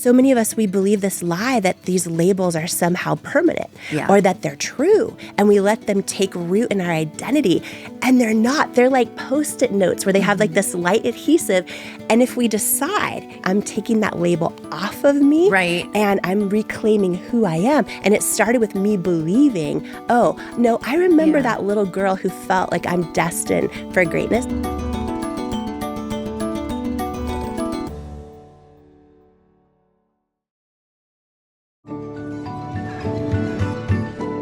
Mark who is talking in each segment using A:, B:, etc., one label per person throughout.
A: so many of us, we believe this lie that these labels are somehow permanent or that they're true. And we let them take root in our identity. And they're not. They're like Post-it notes where they have like this light adhesive. And if we decide I'm taking that label off of me and I'm reclaiming who I am. And it started with me believing, oh, no, I remember that little girl who felt like I'm destined for greatness.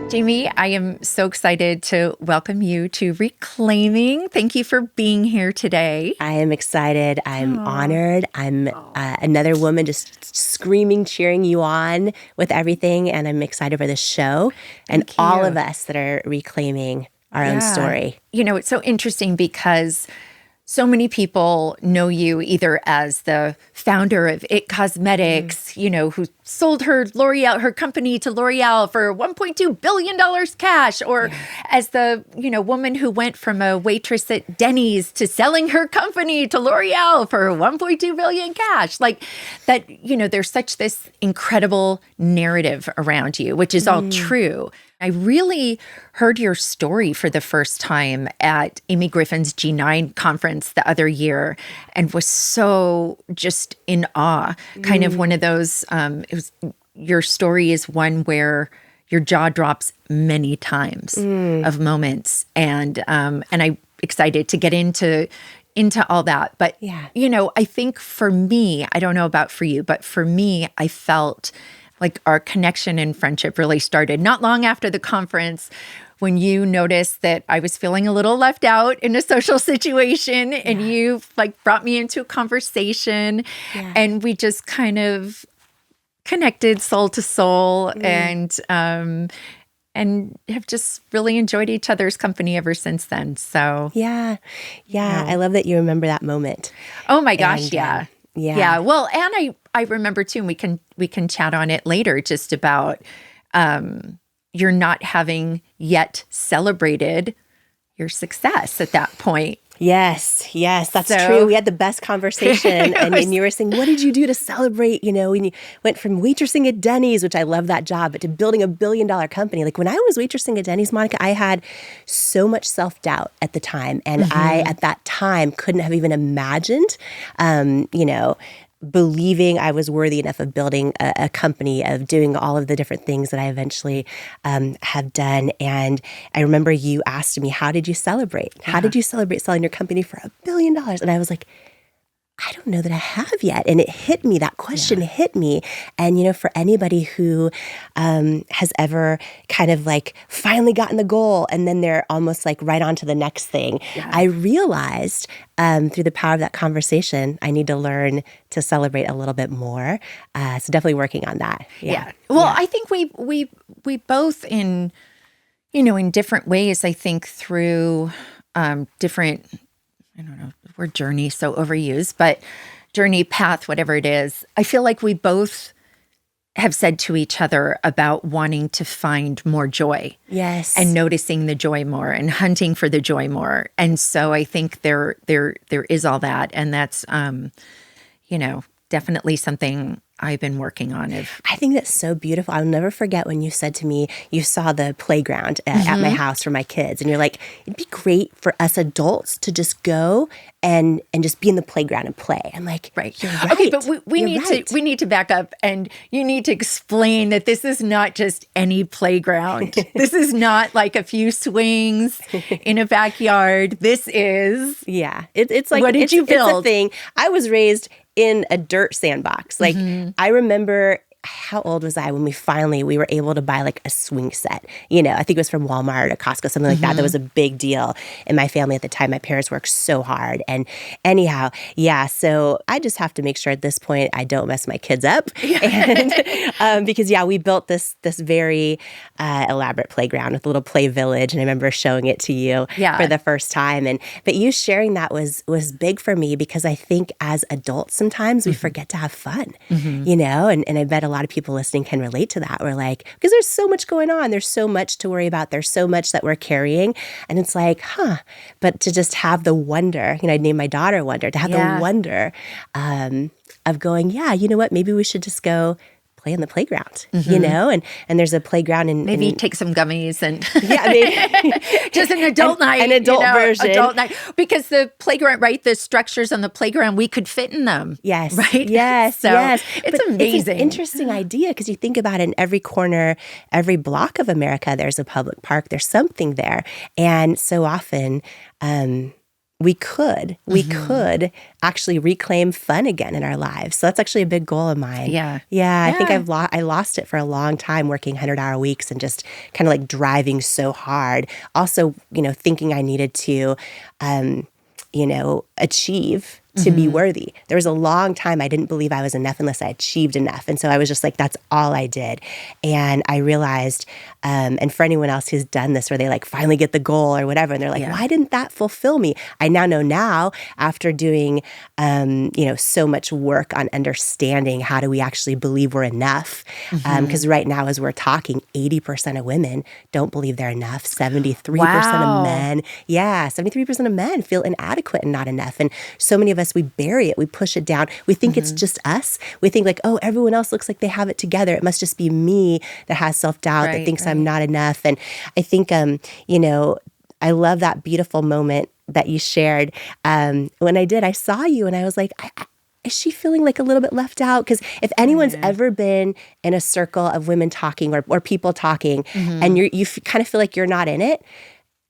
B: Jamie, I am so excited to welcome you to Reclaiming. Thank you for being here today.
A: I am excited. I'm honored. I'm another woman just screaming, cheering you on with everything. And I'm excited for this show and all of us that are reclaiming our own story.
B: You know, it's so interesting because so many people know you either as the founder of IT Cosmetics, you know, who sold her company to L'Oreal for $1.2 billion cash, or as the, you know, woman who went from a waitress at Denny's to selling her company to L'Oreal for $1.2 billion cash. Like that, you know, there's such this incredible narrative around you, which is all true. I really heard your story for the first time at Amy Griffin's G9 conference the other year and was so just in awe. Kind of one of those, your story is one where your jaw drops many times of moments. And I'm excited to get into all that. But, you know, I think for me, I don't know about for you, but for me, I felt like our connection and friendship really started not long after the conference when you noticed that I was feeling a little left out in a social situation and you like brought me into a conversation and we just kind of connected soul to soul and have just really enjoyed each other's company ever since then. So
A: Yeah. I love that you remember that moment.
B: Oh my gosh.
A: And,
B: Yeah. Well, and I remember too, and we can chat on it later, just about you're not having yet celebrated your success at that point.
A: Yes, that's true. We had the best conversation and you were saying, what did you do to celebrate, you know, when you went from waitressing at Denny's, which I love that job, but to building $1 billion company. Like when I was waitressing at Denny's, Monica, I had so much self-doubt at the time. And I, at that time, couldn't have even imagined, you know, believing I was worthy enough of building a company, of doing all of the different things that I eventually have done. And I remember you asked me, how did you celebrate? How did you celebrate selling your company for $1 billion? And I was like, I don't know that I have yet. And it hit me, that question hit me. And, you know, for anybody who has ever kind of like finally gotten the goal and then they're almost like right on to the next thing, I realized through the power of that conversation, I need to learn to celebrate a little bit more. So definitely working on that.
B: Well, I think we both in different ways, I think through different, I don't know, the word journey, so overused, but journey, path, whatever it is. I feel like we both have said to each other about wanting to find more joy.
A: Yes.
B: And noticing the joy more and hunting for the joy more. And so I think there is all that. And that's, you know, definitely something I've been working on.
A: I think that's so beautiful. I'll never forget when you said to me, you saw the playground at my house for my kids. And you're like, it'd be great for us adults to just go and just be in the playground and play. I'm like, you're right.
B: Okay, but we need to back up, and you need to explain that this is not just any playground. This is not like a few swings in a backyard. This is
A: it's like,
B: what did you build?
A: It's a thing. I was raised in a dirt sandbox. Like I remember, how old was I when we were able to buy like a swing set? You know, I think it was from Walmart or Costco, something like that. That was a big deal in my family at the time. My parents worked so hard. And anyhow, so I just have to make sure at this point I don't mess my kids up. And because we built this very elaborate playground with a little play village. And I remember showing it to you for the first time. But you sharing that was big for me, because I think as adults sometimes we forget to have fun, you know, and I bet a lot of people listening can relate to that. We're like, because there's so much going on. There's so much to worry about. There's so much that we're carrying. And it's like, but to just have the wonder, I named my daughter Wonder, to have the wonder of going, you know what, maybe we should just go play in the playground, and there's a playground
B: maybe take some gummies and
A: maybe
B: just an adult night,
A: an adult version,
B: adult night, because the playground, right? The structures on the playground, we could fit in them.
A: Yes,
B: right.
A: Yes,
B: so
A: yes.
B: It's amazing.
A: It's an interesting idea because you think about it, in every corner, every block of America, there's a public park. There's something there, and so often. We could actually reclaim fun again in our lives. So that's actually a big goal of mine.
B: Yeah.
A: I think I lost it for a long time, working 100-hour weeks and just kind of like driving so hard. Also, thinking I needed to, achieve to be worthy. There was a long time I didn't believe I was enough unless I achieved enough. And so I was just like, that's all I did. And I realized, and for anyone else who's done this, where they like finally get the goal or whatever, and they're like, why didn't that fulfill me? I now know after doing, so much work on understanding how do we actually believe we're enough. Because right now, as we're talking, 80% of women don't believe they're enough. 73% of men. 73% of men feel inadequate and not enough. And so many of us, we bury it. We push it down. We think it's just us. We think like, oh, everyone else looks like they have it together. It must just be me that has self-doubt, that thinks I'm not enough. And I think, I love that beautiful moment that you shared. When I saw you and I was like, is she feeling like a little bit left out? Because if anyone's ever been in a circle of women talking or people talking and you kind of feel like you're not in it,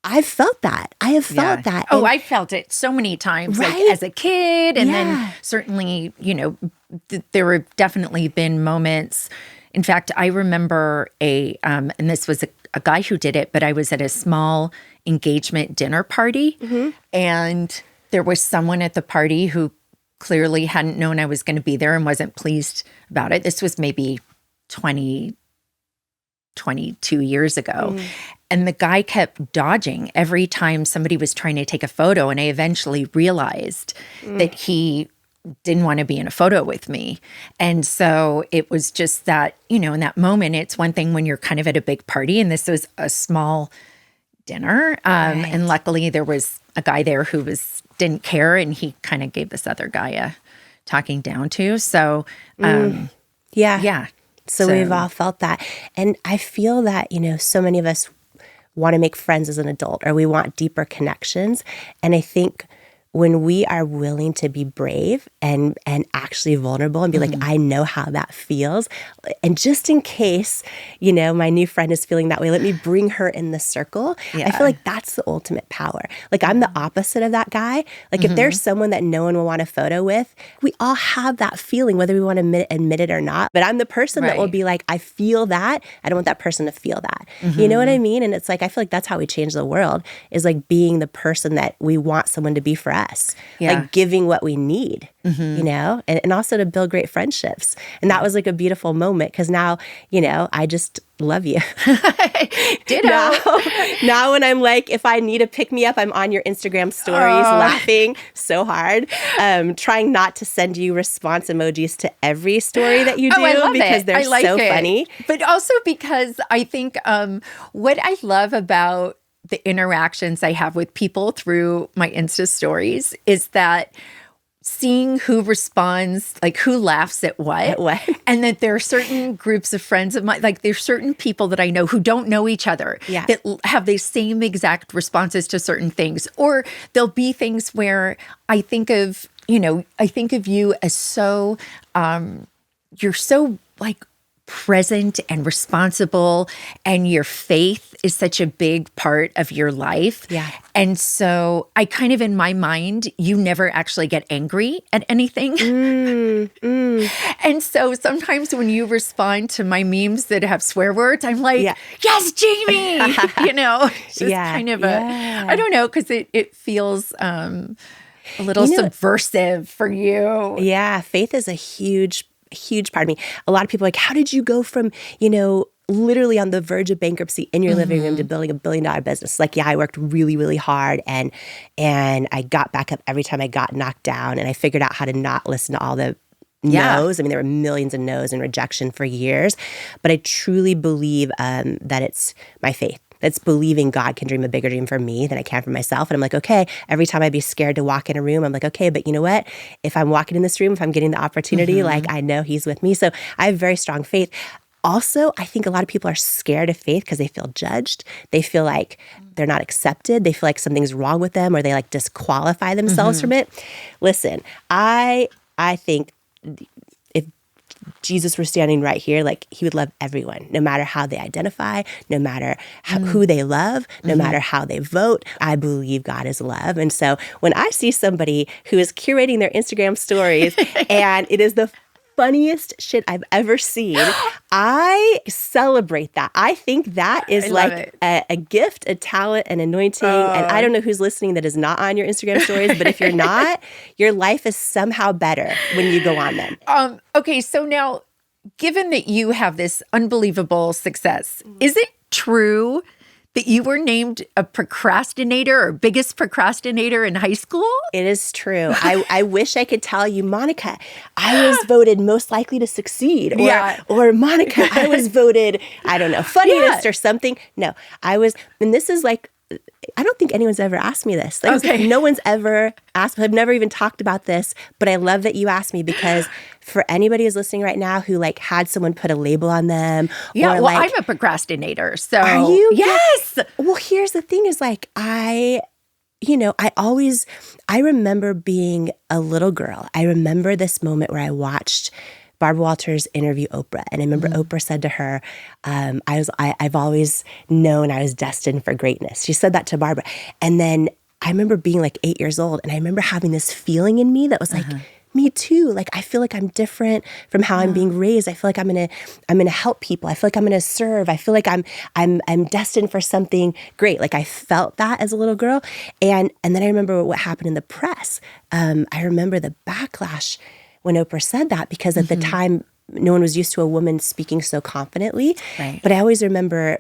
A: I've felt that. I have felt that.
B: Oh, I felt it so many times, like as a kid. And then certainly, there have definitely been moments. In fact, I remember and this was a guy who did it, but I was at a small engagement dinner party. And there was someone at the party who clearly hadn't known I was going to be there and wasn't pleased about it. This was maybe 22 years ago. And the guy kept dodging every time somebody was trying to take a photo. And I eventually realized that he didn't want to be in a photo with me. And so it was just that, in that moment, it's one thing when you're kind of at a big party, and this was a small dinner. And luckily there was a guy there who didn't care, and he kind of gave this other guy a talking down to. So,
A: So we've all felt that. And I feel that, so many of us want to make friends as an adult, or we want deeper connections. And I think when we are willing to be brave and actually vulnerable and be like, I know how that feels. And just in case, my new friend is feeling that way, let me bring her in the circle. I feel like that's the ultimate power. Like I'm the opposite of that guy. Like if there's someone that no one will want a photo with, we all have that feeling, whether we want to admit it or not. But I'm the person that will be like, I feel that. I don't want that person to feel that. You know what I mean? And it's like, I feel like that's how we change the world, is like being the person that we want someone to be for us. Like giving what we need, and also to build great friendships. And that was like a beautiful moment, because now, I just love you.
B: Ditto.
A: Now when I'm like, if I need to pick me up, I'm on your Instagram stories laughing so hard, trying not to send you response emojis to every story that you do because they're so funny.
B: But also because I think what I love about the interactions I have with people through my Insta stories is that seeing who responds, like who laughs at what, and that there are certain groups of friends of mine, like there's certain people that I know who don't know each other that have the same exact responses to certain things. Or there'll be things where I think of you as so, you're so like present and responsible, and your faith is such a big part of your life. And so I kind of, in my mind, you never actually get angry at anything. And so sometimes when you respond to my memes that have swear words, I'm like, yes, Jamie, it's just kind of I don't know, because it feels a little subversive for you.
A: Yeah, faith is a huge part of me. A lot of people are like, how did you go from, literally on the verge of bankruptcy in your living room to building $1 billion business? Like, I worked really, really hard, and I got back up every time I got knocked down, and I figured out how to not listen to all the no's. I mean, there were millions of no's and rejection for years. But I truly believe that it's my faith. That's believing God can dream a bigger dream for me than I can for myself. And I'm like, okay, every time I'd be scared to walk in a room, I'm like, okay, but you know what? If I'm walking in this room, if I'm getting the opportunity, like I know he's with me. So I have very strong faith. Also, I think a lot of people are scared of faith because they feel judged. They feel like they're not accepted. They feel like something's wrong with them, or they like disqualify themselves from it. Listen, I think if Jesus were standing right here, like he would love everyone, no matter how they identify, no matter who they love, no matter how they vote. I believe God is love. And so when I see somebody who is curating their Instagram stories and it is the funniest shit I've ever seen, I celebrate that. I think that is like a gift, a talent, an anointing. And I don't know who's listening that is not on your Instagram stories, but if you're not, your life is somehow better when you go on them.
B: Okay, so now, given that you have this unbelievable success, is it true that you were named a procrastinator or biggest procrastinator in high school?
A: It is true. I wish I could tell you, Monica, I was voted most likely to succeed. Or Monica, I was voted, I don't know, funniest or something. No, I was, and this is like, I don't think anyone's ever asked me this. Like, no one's ever asked. I've never even talked about this, but I love that you asked me, because for anybody who's listening right now who like had someone put a label on them.
B: Yeah,
A: or
B: well,
A: like,
B: I'm a procrastinator. So
A: are you?
B: Yes.
A: Well, here's the thing is like, I remember being a little girl. I remember this moment where I watched Barbara Walters interview Oprah. And I remember Oprah said to her, I've always known I was destined for greatness. She said that to Barbara. And then I remember being like 8 years old, and I remember having this feeling in me that was like, me too. Like, I feel like I'm different from how I'm being raised. I feel like I'm gonna help people. I feel like I'm gonna serve. I feel like I'm destined for something great. Like, I felt that as a little girl. And then I remember what happened in the press. I remember the backlash when Oprah said that, because at the time, no one was used to a woman speaking so confidently.
B: Right.
A: But I always remember,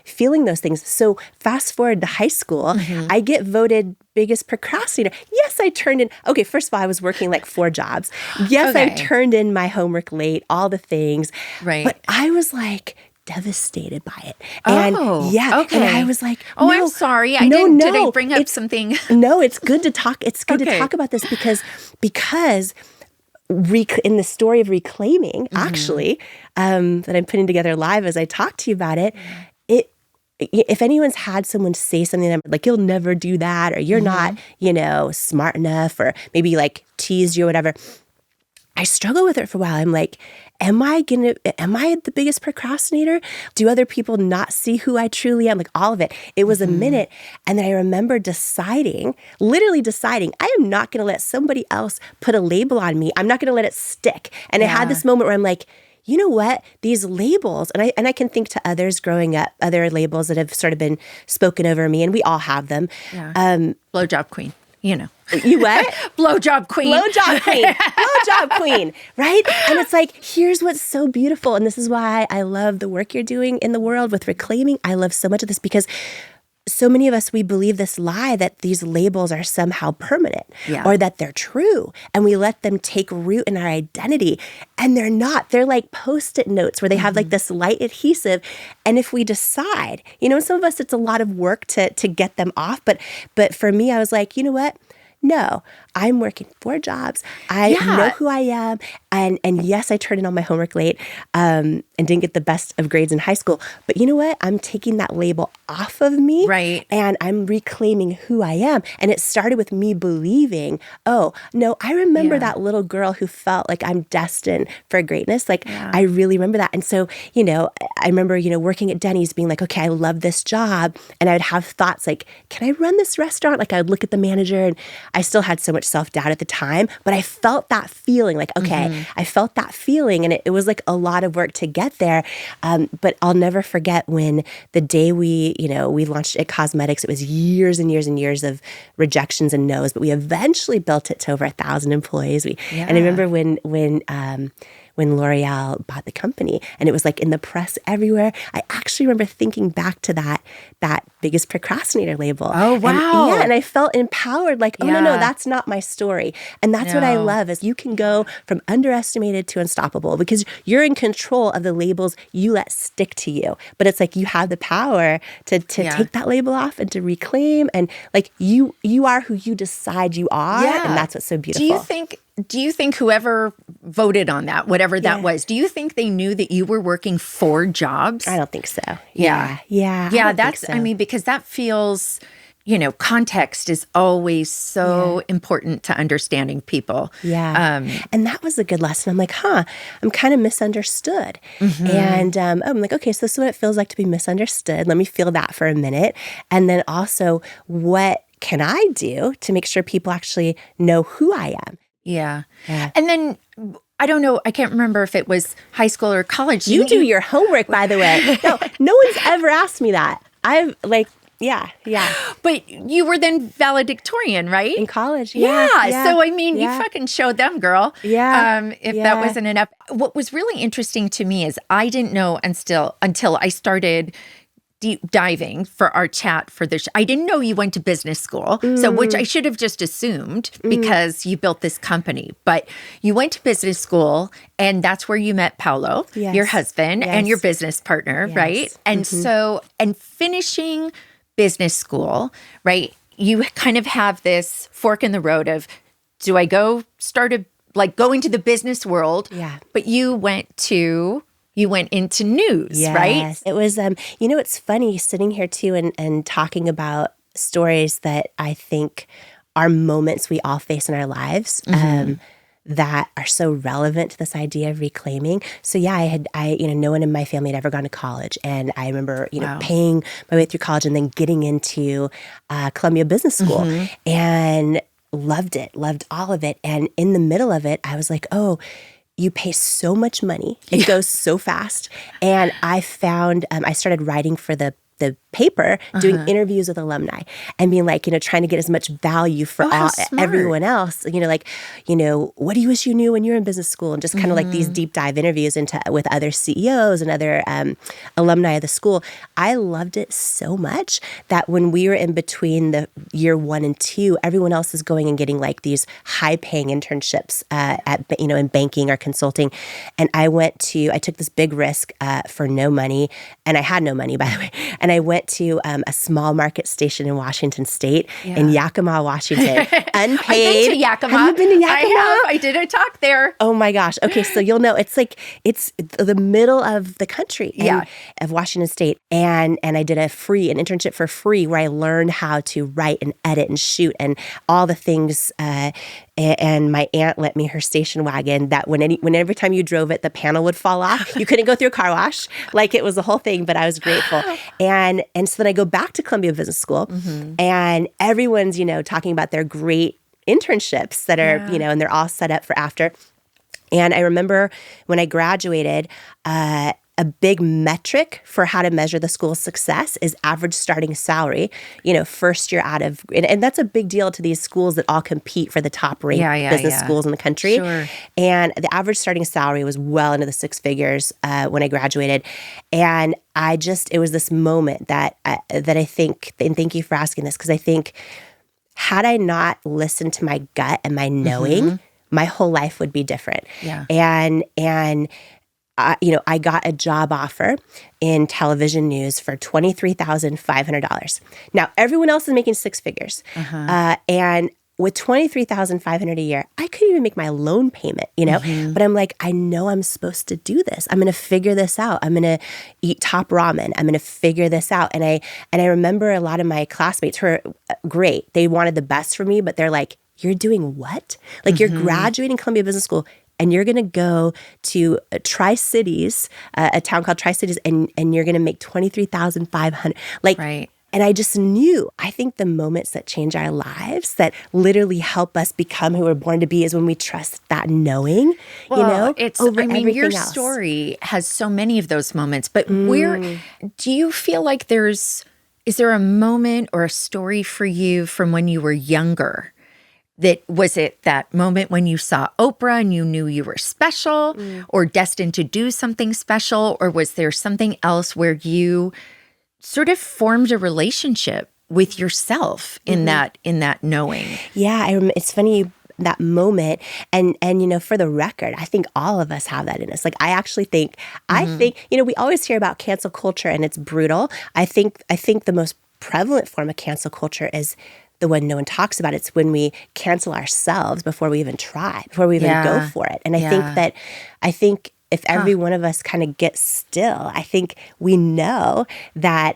A: feeling those things. So fast forward to high school, I get voted biggest procrastinator. Yes, I turned in, okay, first of all, I was working like 4 jobs. Yes, I turned in my homework late, all the things. Right. But I was like devastated by it. And and I was like,
B: no, I'm sorry. Did I bring up something?
A: No, it's good to talk. It's good to talk about this because in the story of reclaiming, actually, that I'm putting together live as I talk to you about it, if anyone's had someone say something like, you'll never do that, or you're not, smart enough, or maybe like teased you or whatever, I struggle with it for a while. I'm like, am I the biggest procrastinator? Do other people not see who I truly am? Like, all of it. It was a minute. And then I remember literally deciding, I am not going to let somebody else put a label on me. I'm not going to let it stick. And I had this moment where I'm like, you know what? These labels, and I can think to others growing up, other labels that have sort of been spoken over me, and we all have them.
B: Yeah. Blowjob queen,
A: You what?
B: Blowjob queen.
A: Blowjob queen. Blowjob queen. Right? And it's like, here's what's so beautiful. And this is why I love the work you're doing in the world with reclaiming. I love so much of this, because so many of us, we believe this lie that these labels are somehow permanent or that they're true. And we let them take root in our identity. And they're not. They're like Post-it notes where they have like this light adhesive. And if we decide, some of us, it's a lot of work to get them off. But for me, I was like, you know what? No, I'm working 4 jobs. I know who I am. And yes, I turned in all my homework late and didn't get the best of grades in high school. But you know what? I'm taking that label off of me.
B: Right.
A: And I'm reclaiming who I am. And it started with me believing, oh, no, I remember that little girl who felt like I'm destined for greatness. Like, I really remember that. And so, I remember, working at Denny's being like, okay, I love this job. And I would have thoughts like, can I run this restaurant? Like, I would look at the manager, and I still had so much self-doubt at the time, but I felt that feeling like, okay, I felt that feeling, and it was like a lot of work to get there. But I'll never forget when the day we launched It Cosmetics. It was years and years and years of rejections and no's, but we eventually built it to over 1,000 employees. And I remember when when L'Oreal bought the company. And it was like in the press everywhere. I actually remember thinking back to that biggest procrastinator label.
B: Oh, wow.
A: And I felt empowered, like, no, that's not my story. And that's what I love, is you can go from underestimated to unstoppable because you're in control of the labels you let stick to you. But it's like you have the power to take that label off and to reclaim. And like you are who you decide you are. And that's what's so beautiful.
B: Do you think whoever voted on that, whatever that was, do you think they knew that you were working 4 jobs?
A: I don't think so.
B: Yeah. That's, I mean, because that feels, context is always so important to understanding people.
A: Yeah. And that was a good lesson. I'm like, I'm kind of misunderstood. And I'm like, okay, so this is what it feels like to be misunderstood. Let me feel that for a minute. And then also, what can I do to make sure people actually know who I am?
B: Yeah. And then, I don't know, I can't remember if it was high school or college.
A: You do your homework, by the way. No one's ever asked me that. Yeah.
B: But you were then valedictorian, right?
A: In college,
B: yeah. So, I mean, you fucking showed them, girl. If that wasn't enough. What was really interesting to me is I didn't know until I started deep diving for our chat for this. I didn't know you went to business school, so which I should have just assumed because you built this company. But you went to business school, and that's where you met Paolo, your husband, and your business partner, right? And so, and finishing business school, right? You kind of have this fork in the road of, do I go go into the business world? Yeah. But you went into news, right?
A: It was, it's funny sitting here too and talking about stories that I think are moments we all face in our lives that are so relevant to this idea of reclaiming. So no one in my family had ever gone to college. And I remember, paying my way through college and then getting into Columbia Business School and loved all of it. And in the middle of it, I was like, you pay so much money. It goes so fast. And I found, I started writing for the paper, doing interviews with alumni and being like, trying to get as much value for everyone else. What do you wish you knew when you were in business school? And just kind of like these deep dive interviews with other CEOs and other alumni of the school. I loved it so much that when we were in between the year 1 and 2, everyone else is going and getting like these high paying internships in banking or consulting. And I took this big risk for no money. And I had no money, by the way. And I went to a small market station in Washington State, in Yakima, Washington, unpaid.
B: I've been to Yakima.
A: Have you been to Yakima?
B: I have. I did a talk there.
A: Oh my gosh. Okay, so you'll know it's the middle of the country of Washington State. And I did an internship for free where I learned how to write and edit and shoot and all the things. And my aunt lent me her station wagon that every time you drove it, the panel would fall off. You couldn't go through a car wash. Like it was the whole thing, but I was grateful. And so then I go back to Columbia Business School and everyone's, talking about their great internships that are, and they're all set up for after. And I remember when I graduated, a big metric for how to measure the school's success is average starting salary, first year out of, and that's a big deal to these schools that all compete for the top ranked business schools in the country. Sure. And the average starting salary was well into the 6 figures when I graduated. And it was this moment that I think, and thank you for asking this, because I think had I not listened to my gut and my knowing, my whole life would be different. Yeah. And I got a job offer in television news for $23,500. Now, everyone else is making 6 figures. And with $23,500 a year, I couldn't even make my loan payment, But I'm like, I know I'm supposed to do this. I'm going to figure this out. I'm going to eat top ramen. I'm going to figure this out. And I remember a lot of my classmates who are great. They wanted the best for me, but they're like, you're doing what? Like you're graduating Columbia Business School and you're going to go to Tri-Cities, a town called Tri-Cities, and you're going to make $23,500. Right. And I just knew, I think the moments that change our lives, that literally help us become who we're born to be, is when we trust that knowing, over
B: your story has so many of those moments, but do you feel like is there a moment or a story for you from when you were younger Was it that moment when you saw Oprah and you knew you were special or destined to do something special? Or was there something else where you sort of formed a relationship with yourself in that knowing?
A: Yeah, it's funny, that moment. And for the record, I think all of us have that in us. Like, I actually think, we always hear about cancel culture and it's brutal. I think the most prevalent form of cancel culture is the one no one talks about. It's when we cancel ourselves before we even try, before we even go for it. And I think if every one of us kind of gets still, I think we know that,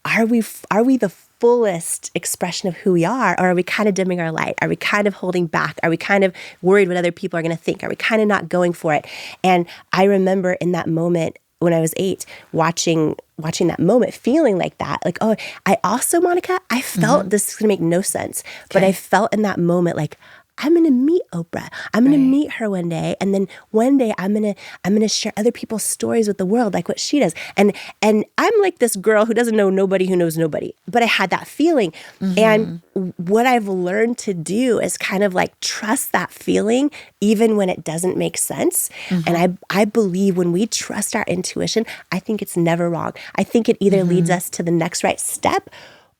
A: are we the fullest expression of who we are, or are we kind of dimming our light? Are we kind of holding back? Are we kind of worried what other people are going to think? Are we kind of not going for it? And I remember in that moment when I was 8, watching that moment, feeling like that, like, oh, I also, Monica, I felt this is going to make no sense, but I felt in that moment like, I'm going to meet Oprah. I'm going to meet her one day. And then one day I'm going to share other people's stories with the world, like what she does. And I'm like this girl who doesn't know nobody who knows nobody, but I had that feeling. And what I've learned to do is kind of like trust that feeling, even when it doesn't make sense. And I believe when we trust our intuition, I think it's never wrong. I think it either leads us to the next right step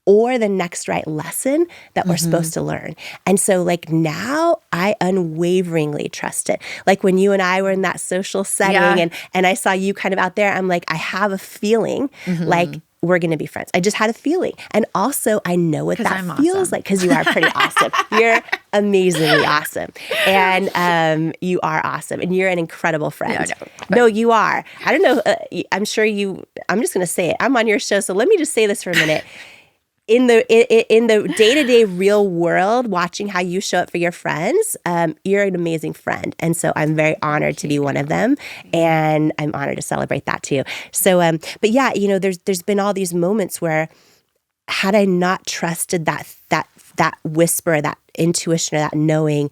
A: or the next right lesson that we're supposed to learn. And so like now I unwaveringly trust it. Like when you and I were in that social setting and I saw you kind of out there, I'm like, I have a feeling like we're going to be friends. I just had a feeling. And also I know what that feels like, because you are pretty awesome. You're amazingly awesome. And you are awesome. And you're an incredible friend. No, you are. I don't know. I'm just going to say it. I'm on your show. So let me just say this for a minute. In the day-to-day real world, watching how you show up for your friends, you're an amazing friend. And so I'm very honored to be one of them. And I'm honored to celebrate that too. So, but yeah, there's been all these moments where had I not trusted that whisper, that intuition, or that knowing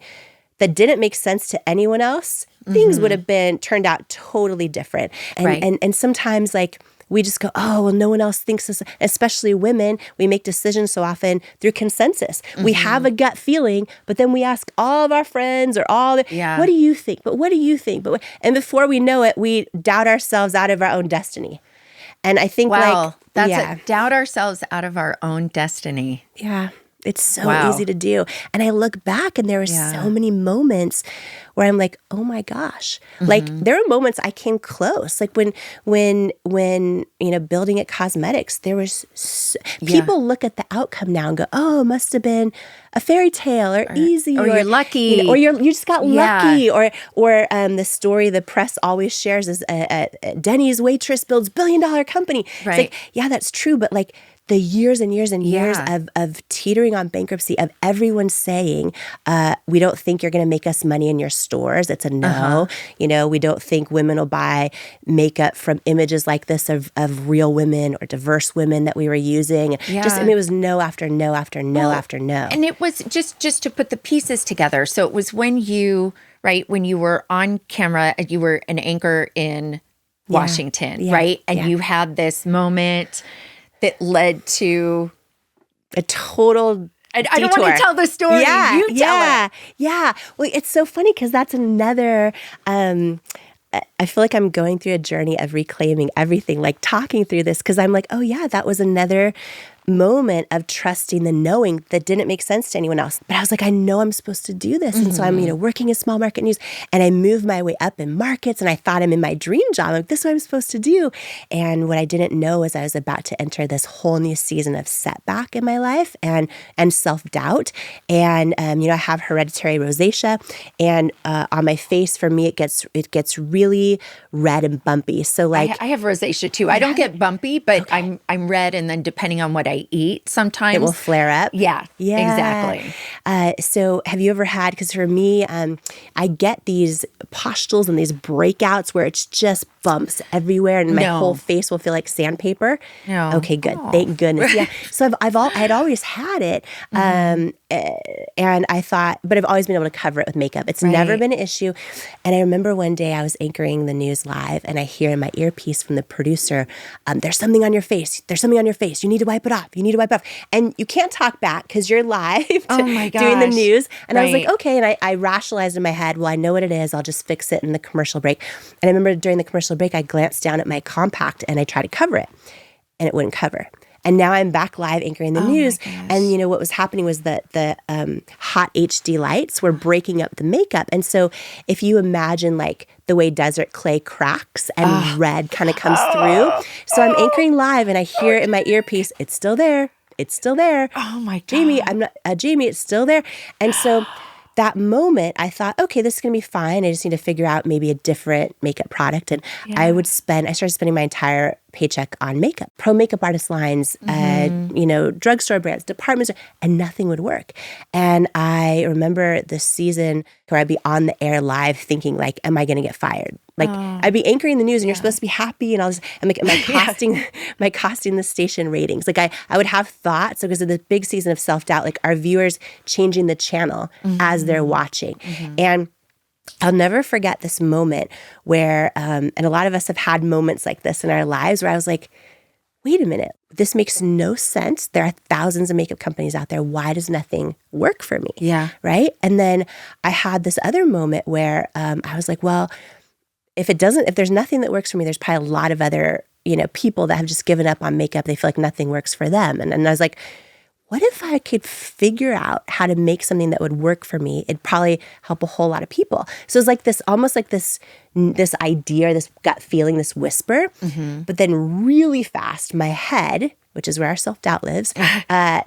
A: that didn't make sense to anyone else, things would have turned out totally different. And sometimes like, we just go, oh, well, no one else thinks this. Especially women, we make decisions so often through consensus. We have a gut feeling, but then we ask all of our friends or what do you think? But what do you think? And before we know it, we doubt ourselves out of our own destiny. And I think
B: doubt ourselves out of our own destiny.
A: Yeah. It's so easy to do. And I look back and there were so many moments where I'm like, oh my gosh. Like there were moments I came close. Like when building at cosmetics, there was people look at the outcome now and go, oh, it must have been a fairy tale or easy.
B: Or you're lucky.
A: Or you just got lucky. Or the story the press always shares is Denny's Waitress builds $1 billion company. Right. It's like, yeah, that's true. But like, the years and years and years of teetering on bankruptcy, of everyone saying, we don't think you're going to make us money in your stores. It's a no. We don't think women will buy makeup from images like this of real women or diverse women that we were using. It was no after no after no after no.
B: And it was just to put the pieces together. So it was when you were on camera, you were an anchor in Washington, right? And you had this moment that led to
A: a total
B: I don't want to tell the story. You tell it.
A: Yeah. Well, it's so funny because that's another, I feel like I'm going through a journey of reclaiming everything, like talking through this, because I'm like, oh yeah, that was another moment of trusting the knowing that didn't make sense to anyone else. But I was like, I know I'm supposed to do this. And so I'm, working in small market news, and I moved my way up in markets, and I thought I'm in my dream job. I'm like, this is what I'm supposed to do. And what I didn't know is I was about to enter this whole new season of setback in my life and self-doubt. And, I have hereditary rosacea, and on my face, for me, it gets really red and bumpy. So like,
B: I have rosacea too. I don't get bumpy, but I'm red. And then depending on what I eat, sometimes
A: it will flare up.
B: Yeah, exactly.
A: So have you ever had, because for me, I get these pustules and these breakouts where it's just bumps everywhere and my whole face will feel like sandpaper.
B: No.
A: Okay, good. Thank goodness. Yeah. So I'd always had it. And I thought, but I've always been able to cover it with makeup. It's never been an issue. And I remember one day I was anchoring the news live and I hear in my earpiece from the producer, there's something on your face. There's something on your face. You need to wipe it off. off. You need to wipe off. And you can't talk back because you're live
B: Oh my
A: doing the
B: gosh.
A: news. And I was like,
B: Right.
A: okay. And I rationalized in my head, well, I know what it is. I'll just fix it in the commercial break. And I remember during the commercial break, I glanced down at my compact and I tried to cover it and it wouldn't cover. And now I'm back live anchoring the news. And, what was happening was that the hot HD lights were breaking up the makeup. And so if you imagine like the way desert clay cracks and red kind of comes through. So I'm anchoring live and I hear in my earpiece, it's still there. It's still there.
B: Oh my God.
A: Jamie, Jamie, it's still there. And so that moment, I thought, okay, this is going to be fine. I just need to figure out maybe a different makeup product. And I started spending my entire paycheck on makeup, pro makeup artist lines, drugstore brands, department stores, and nothing would work. And I remember this season where I'd be on the air live thinking like, am I going to get fired? Like I'd be anchoring the news and you're supposed to be happy and all this. I'm like, am I costing the station ratings? Like I would have thoughts because of the big season of self-doubt, like our viewers changing the channel as they're watching. And I'll never forget this moment where, and a lot of us have had moments like this in our lives where I was like, wait a minute, this makes no sense. There are thousands of makeup companies out there. Why does nothing work for me?
B: Yeah.
A: Right. And then I had this other moment where I was like, well, if there's nothing that works for me, there's probably a lot of other, people that have just given up on makeup. They feel like nothing works for them. And I was like, what if I could figure out how to make something that would work for me? It'd probably help a whole lot of people. So it's like this, almost like this idea, this gut feeling, this whisper. But then really fast, my head, which is where our self-doubt lives,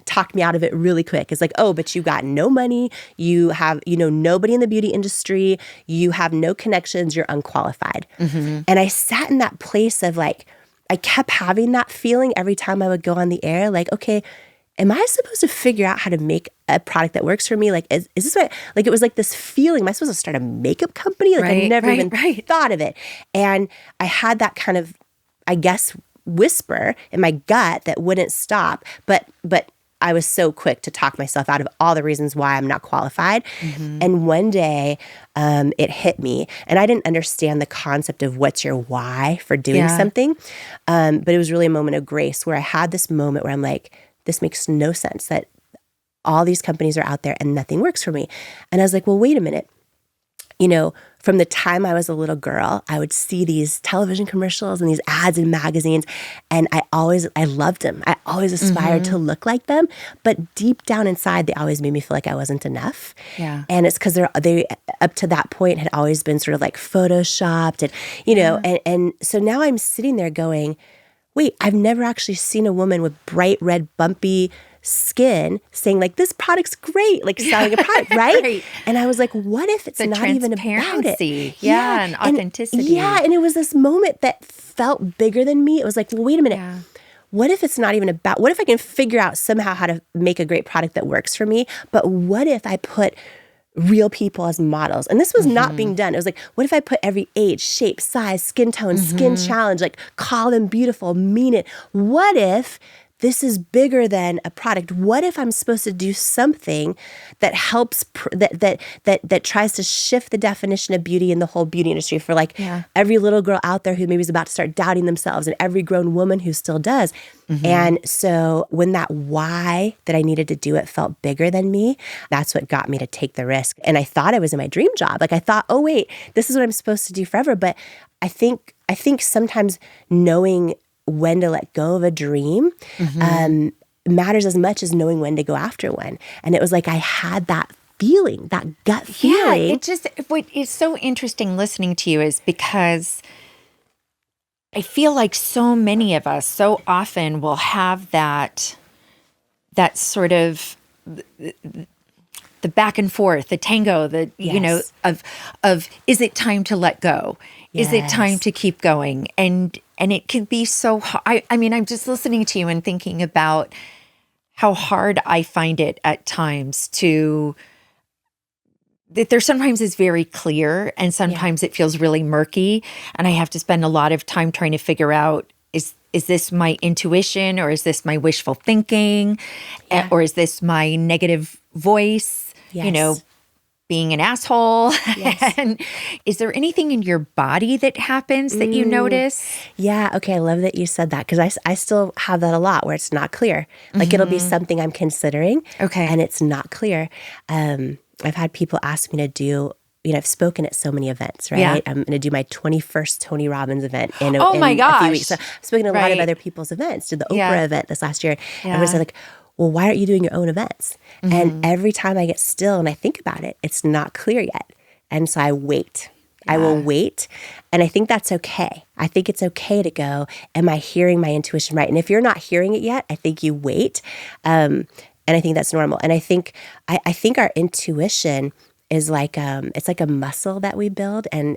A: talked me out of it really quick. It's like, oh, but you got no money. You have, nobody in the beauty industry. You have no connections. You're unqualified. And I sat in that place of like, I kept having that feeling every time I would go on the air. Like, okay, am I supposed to figure out how to make a product that works for me? Like, is this what, like, it was like this feeling, am I supposed to start a makeup company? Like, I never even thought of it. And I had that kind of, I guess, whisper in my gut that wouldn't stop. But I was so quick to talk myself out of all the reasons why I'm not qualified. And one day it hit me, and I didn't understand the concept of what's your why for doing something. But it was really a moment of grace where I had this moment where I'm like, this makes no sense that all these companies are out there and nothing works for me. And I was like, well, wait a minute. From the time I was a little girl, I would see these television commercials and these ads in magazines, and I loved them. I always aspired to look like them, but deep down inside, they always made me feel like I wasn't enough.
B: Yeah.
A: And it's because they up to that point had always been sort of like photoshopped, and and so now I'm sitting there going, wait, I've never actually seen a woman with bright red bumpy skin saying like, this product's great, like selling a product, right? And I was like, what if it's not even about it?
B: And authenticity.
A: And it was this moment that felt bigger than me. It was like, well, wait a minute. What if it's not even about, what if I can figure out somehow how to make a great product that works for me? But what if I put real people as models? And this was not being done. It was like, what if I put every age, shape, size, skin tone, skin challenge, like call them beautiful, mean it? What if this is bigger than a product? What if I'm supposed to do something that helps, that tries to shift the definition of beauty in the whole beauty industry for like every little girl out there who maybe is about to start doubting themselves and every grown woman who still does. And so when that why that I needed to do it felt bigger than me, that's what got me to take the risk. And I thought I was in my dream job. Like I thought, oh wait, this is what I'm supposed to do forever. But I think sometimes knowing when to let go of a dream matters as much as knowing when to go after one. And it was like I had that feeling, that gut feeling.
B: It's so interesting listening to you is because I feel like so many of us so often will have that sort of the back and forth, the tango, of is it time to let go? Is it time to keep going? And it can be so hard. I mean, I'm just listening to you and thinking about how hard I find it at times that there sometimes is very clear and sometimes it feels really murky. And I have to spend a lot of time trying to figure out, is this my intuition or is this my wishful thinking? Or is this my negative voice? being an asshole.
A: Yes.
B: And is there anything in your body that happens that you notice?
A: Yeah. Okay. I love that you said that because I still have that a lot where it's not clear. Like it'll be something I'm considering.
B: Okay.
A: And it's not clear. I've had people ask me to do, I've spoken at so many events, right?
B: Yeah.
A: I'm going to do my 21st Tony Robbins event in
B: Oh my
A: a
B: gosh.
A: few weeks. So I've spoken at a lot of
B: Right.
A: other people's events. Did the Oprah
B: Yeah.
A: event this last year.
B: Yeah.
A: Everyone's like, well, why aren't you doing your own events? And every time I get still and I think about it, it's not clear yet. And so I wait. I will wait. And I think that's okay. I think it's okay to go, am I hearing my intuition right? And if you're not hearing it yet, I think you wait. And I think that's normal. And I think our intuition is like it's like a muscle that we build, and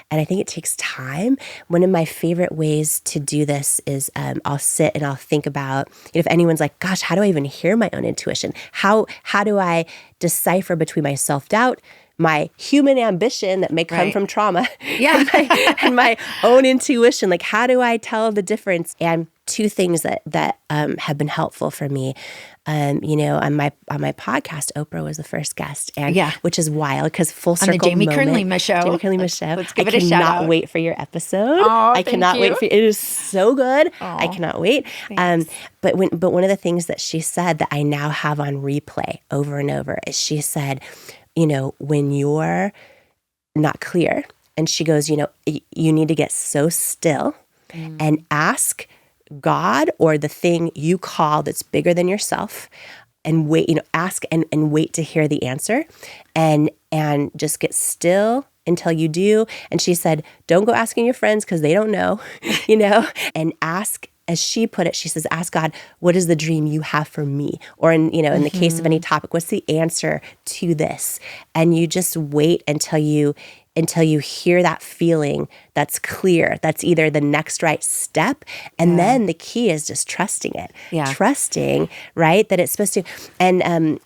A: I think it takes time. One of my favorite ways to do this is I'll sit and I'll think about, if anyone's like, gosh, how do I even hear my own intuition? How do I decipher between my self-doubt, my human ambition that may come from trauma, and my own intuition? Like, how do I tell the difference? And two things that have been helpful for me. On my podcast, Oprah was the first guest, and which is wild because full circle
B: on the Jamie
A: moment.
B: Kern Lima show.
A: Jamie Kern Lima show.
B: Let's give it a shout out.
A: I cannot wait for your episode.
B: Oh,
A: I cannot wait for it. Is so good.
B: Oh,
A: I cannot wait. But one of the things that she said that I now have on replay over and over is she said, when you're not clear, and she goes, you need to get so still and ask God or the thing you call that's bigger than yourself, and wait, ask and wait to hear the answer, and just get still until you do. And she said, don't go asking your friends because they don't know, and ask, as she put it, she says, ask God, what is the dream you have for me? Or in the case of any topic, what's the answer to this? And you just wait until you hear that feeling that's clear, that's either the next right step. And then the key is just trusting it. Yeah. Trusting, right, that it's supposed to. And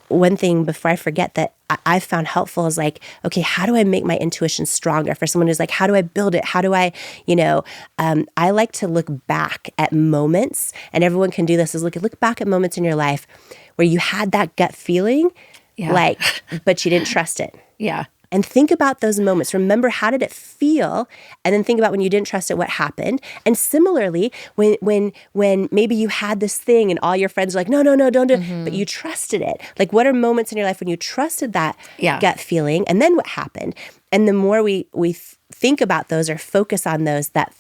A: one thing before I forget that I've found helpful is like, okay, how do I make my intuition stronger? For someone who's like, how do I build it? How do I, I like to look back at moments, and everyone can do this, is look back at moments in your life where you had that gut feeling, but you didn't trust it.
B: Yeah.
A: And think about those moments. Remember, how did it feel? And then think about when you didn't trust it, what happened? And similarly, when maybe you had this thing and all your friends are like, no, don't do it, but you trusted it. Like, what are moments in your life when you trusted that gut feeling? And then what happened? And the more we think about those or focus on those, that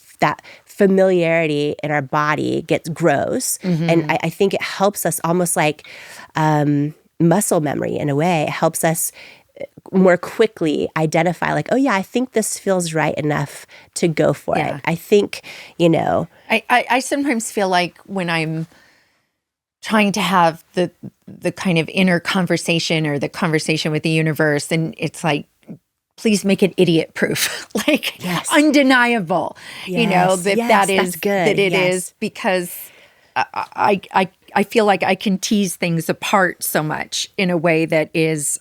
A: familiarity in our body grows. And I think it helps us almost like muscle memory in a way. It helps us more quickly identify, like, oh yeah, I think this feels right enough to go for it. I think,
B: I sometimes feel like when I'm trying to have the kind of inner conversation or the conversation with the universe, and it's like, please make it idiot proof, like undeniable, that is good. That it is, because I feel like I can tease things apart so much in a way that is,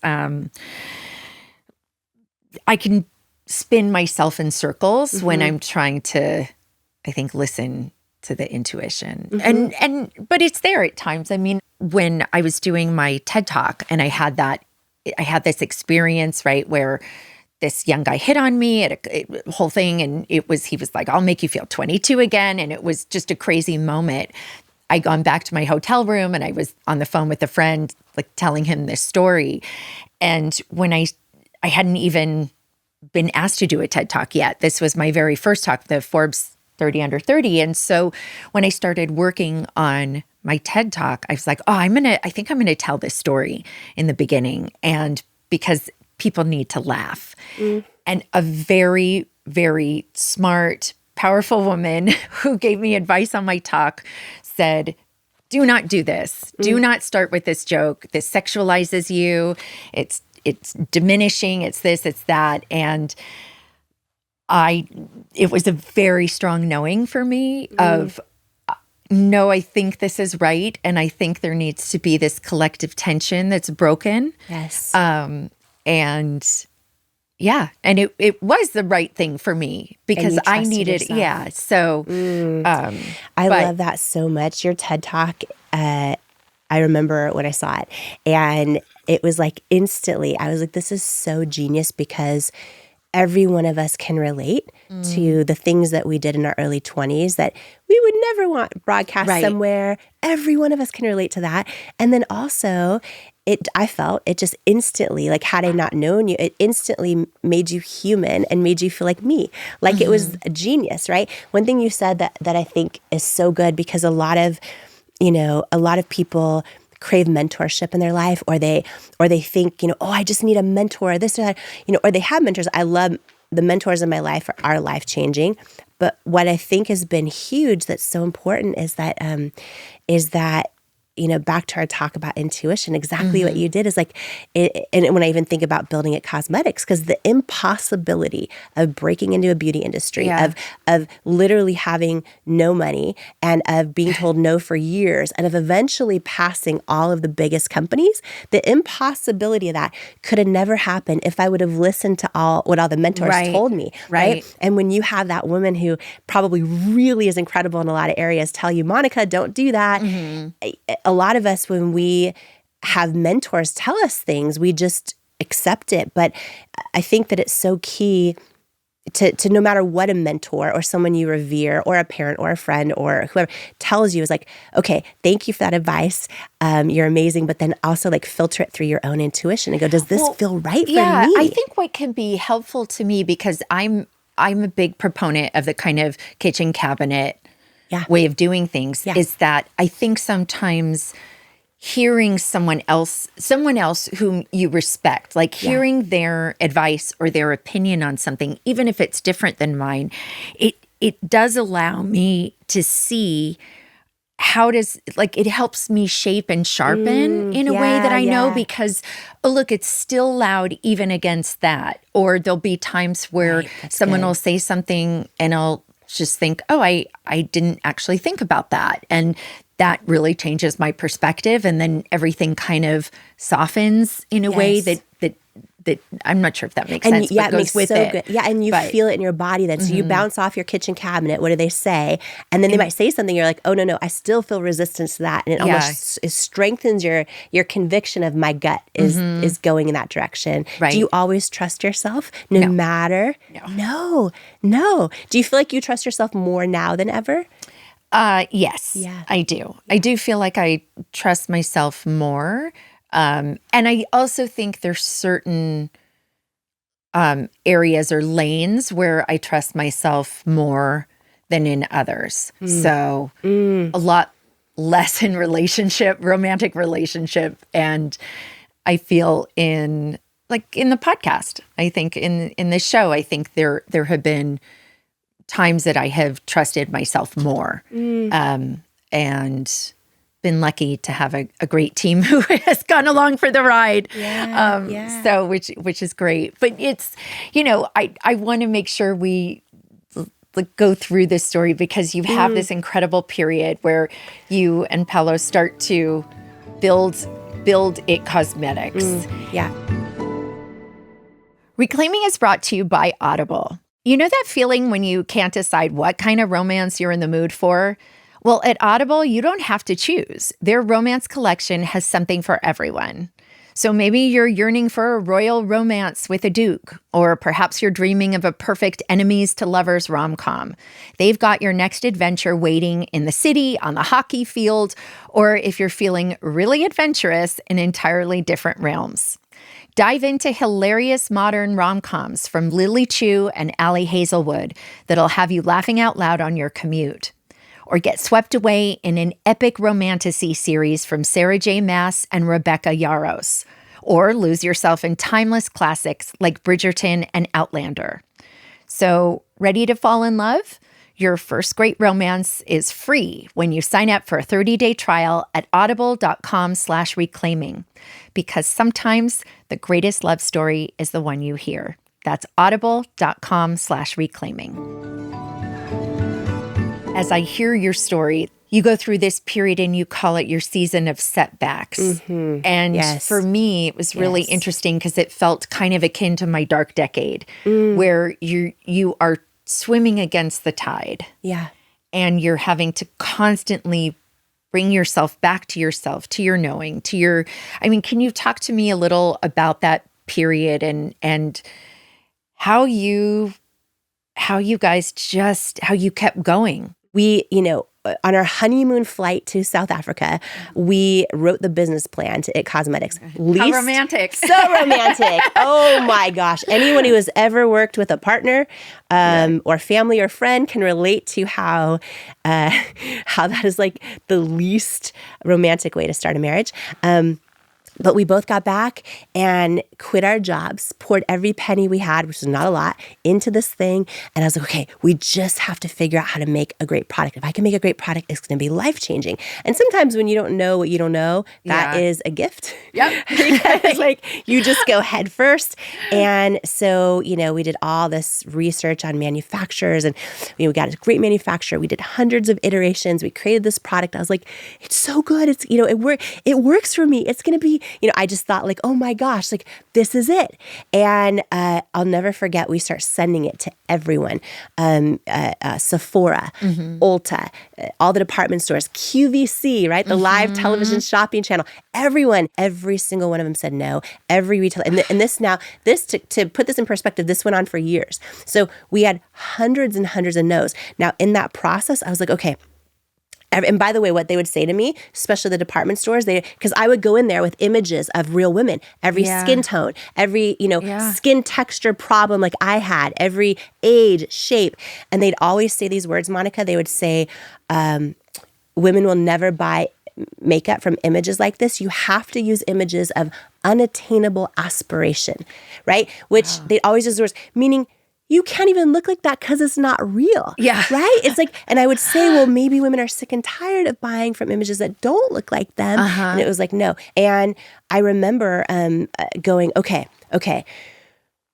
B: I can spin myself in circles when I'm trying to, I think, listen to the intuition. But it's there at times. I mean, when I was doing my TED Talk and I had this experience, right, where this young guy hit on me at a whole thing, and he was like, I'll make you feel 22 again. And it was just a crazy moment. I gone back to my hotel room and I was on the phone with a friend, like telling him this story. And when I hadn't even been asked to do a TED Talk yet. This was my very first talk, the Forbes 30 Under 30. And so when I started working on my TED Talk, I was like, I think I'm going to tell this story in the beginning, and because people need to laugh. And a very, very smart, powerful woman who gave me advice on my talk said, do not do this. Do not start with this joke. This sexualizes you. It's diminishing. It's this, it's that. And it was a very strong knowing for me of, no, I think this is right. And I think there needs to be this collective tension that's broken.
A: Yes.
B: And yeah, and it was the right thing for me because I needed,
A: yourself.
B: So
A: I love that so much. Your TED Talk, I remember when I saw it. And it was like instantly, I was like, this is so genius because every one of us can relate to the things that we did in our early 20s that we would never want broadcast somewhere. Every one of us can relate to that. And then also, I felt it just instantly, like had I not known you, it instantly made you human and made you feel like me. Like it was a genius, right? One thing you said that I think is so good because a lot of people crave mentorship in their life, or they think, oh, I just need a mentor, this or that, or they have mentors. I love the mentors in my life are life-changing. But what I think has been huge that's so important is that back to our talk about intuition, exactly what you did is like, and when I even think about building at cosmetics, because the impossibility of breaking into a beauty industry, of literally having no money and of being told no for years and of eventually passing all of the biggest companies, the impossibility of that could have never happened if I would have listened to what all the mentors told me, right? And when you have that woman who probably really is incredible in a lot of areas tell you, Monica, don't do that. A lot of us, when we have mentors tell us things, we just accept it. But I think that it's so key to no matter what a mentor or someone you revere or a parent or a friend or whoever tells you is like, okay, thank you for that advice. You're amazing. But then also like filter it through your own intuition and go, does this feel right for me?
B: I think what can be helpful to me, because I'm a big proponent of the kind of kitchen cabinet way of doing things, is that I think sometimes hearing someone else whom you respect, like hearing their advice or their opinion on something, even if it's different than mine, it does allow me to see it helps me shape and sharpen in a way that I know, because, oh, look, it's still loud even against that. Or there'll be times where someone will say something and I'll just think, oh, I didn't actually think about that. And that really changes my perspective. And then everything kind of softens in a way that I'm not sure if that makes sense.
A: Yeah, it makes so good. Yeah, and you feel it in your body. That's you bounce off your kitchen cabinet. What do they say? And then they might say something. You're like, oh, no, I still feel resistance to that. And it almost strengthens your conviction of my gut is going in that direction.
B: Right.
A: Do you always trust yourself no matter? No. Do you feel like you trust yourself more now than ever?
B: Yes, I do. I do feel like I trust myself more. And I also think there's certain areas or lanes where I trust myself more than in others. So a lot less in romantic relationship. And I feel in the podcast, I think in the show, I think there have been times that I have trusted myself more. And been lucky to have a great team who has gone along for the ride. So which is great. But it's, I want to make sure we go through this story, because you have this incredible period where you and Paolo start to build It Cosmetics. Reclaiming is brought to you by Audible. You know that feeling when you can't decide what kind of romance you're in the mood for? Well, at Audible, you don't have to choose. Their romance collection has something for everyone. So maybe you're yearning for a royal romance with a duke, or perhaps you're dreaming of a perfect enemies to lovers rom-com. They've got your next adventure waiting in the city, on the hockey field, or if you're feeling really adventurous, in entirely different realms. Dive into hilarious modern rom-coms from Lily Chu and Allie Hazelwood that'll have you laughing out loud on your commute. Or get swept away in an epic romantasy series from Sarah J. Maas and Rebecca Yarros. Or lose yourself in timeless classics like Bridgerton and Outlander. So, ready to fall in love? Your first great romance is free when you sign up for a 30-day trial at audible.com/reclaiming. Because sometimes the greatest love story is the one you hear. That's audible.com/reclaiming. As I hear your story, you go through this period and you call it your season of setbacks. And for me, it was really interesting because it felt kind of akin to my dark decade, where you are swimming against the tide. And you're having to constantly bring yourself back to yourself, to your knowing, to your, I mean, can you talk to me a little about that period and how you guys how you kept going?
A: We, on our honeymoon flight to South Africa, we wrote the business plan to It Cosmetics.
B: How romantic.
A: So romantic. Oh my gosh. Anyone who has ever worked with a partner or family or friend can relate to how that is like the least romantic way to start a marriage. But we both got back and quit our jobs, poured every penny we had, which was not a lot, into this thing. And I was like, okay, we just have to figure out how to make a great product. If I can make a great product, it's going to be life-changing. And sometimes when you don't know what you don't know, that is a gift.
B: Yep.
A: Because you just go head first. And so, we did all this research on manufacturers and we got a great manufacturer. We did hundreds of iterations. We created this product. I was like, it's so good. It's, it works for me. It's going to be, I just thought like, oh my gosh, like this is it. And I'll never forget, we start sending it to everyone. Sephora, Ulta, all the department stores, QVC, right? The live television shopping channel, everyone, every single one of them said no. Every retailer. And this to put this in perspective, this went on for years. So we had hundreds and hundreds of no's. Now in that process, I was like, okay. And by the way, what they would say to me, especially the department stores, because I would go in there with images of real women, every skin tone, every, skin texture problem like I had, every age, shape. And they'd always say these words, Monica. They would say, women will never buy makeup from images like this. You have to use images of unattainable aspiration, right? Which they always use the words, meaning you can't even look like that because it's not real.
B: Yeah.
A: Right? It's like, and I would say, well, maybe women are sick and tired of buying from images that don't look like them. And it was like, no. And I remember going, okay,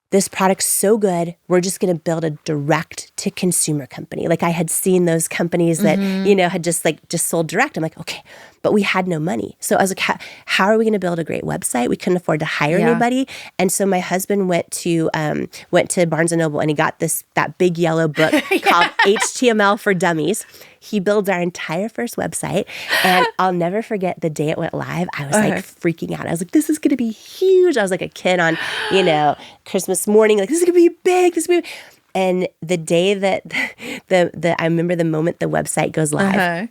A: this product's so good, we're just going to build a direct-to-consumer company. Like I had seen those companies that, had just sold direct. I'm like, okay, but we had no money. So I was like, how are we going to build a great website? We couldn't afford to hire anybody. And so my husband went to Barnes & Noble and he got that big yellow book called HTML for Dummies. He builds our entire first website. And I'll never forget the day it went live. I was like freaking out. I was like, this is going to be huge. I was like a kid on, Christmas morning. Like, this is going to be big. This is going to be... And the day that I remember the moment the website goes live.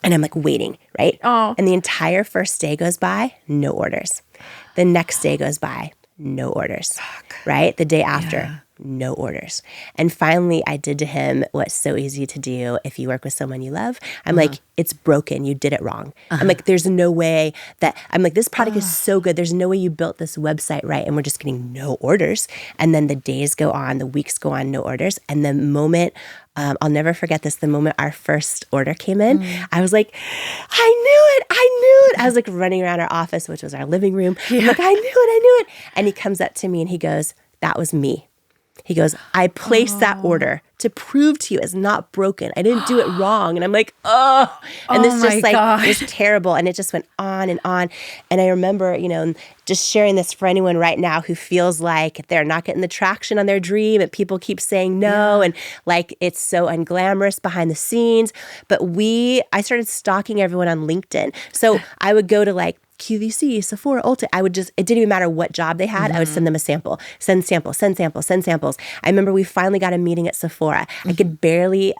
A: And I'm like waiting, right?
B: Oh.
A: And the entire first day goes by, no orders. The next day goes by, no orders, right? The day after, no orders. And finally, I did to him what's so easy to do if you work with someone you love. I'm like, it's broken. You did it wrong. I'm like, there's no way this product is so good. There's no way you built this website right. And we're just getting no orders. And then the days go on, the weeks go on, no orders. And the moment, I'll never forget this, the moment our first order came in, I was like, I knew it. I was like running around our office, which was our living room. I'm like, I knew it. And he comes up to me and he goes, that was me. He goes, I placed that order to prove to you it's not broken. I didn't do it wrong. And I'm like, oh. And this just was terrible. And it just went on and on. And I remember, just sharing this for anyone right now who feels like they're not getting the traction on their dream and people keep saying no. And like, it's so unglamorous behind the scenes. But I started stalking everyone on LinkedIn. So I would go to like QVC, Sephora, Ulta. it didn't even matter what job they had. I would send them a sample, send samples. I remember we finally got a meeting at Sephora. I could barely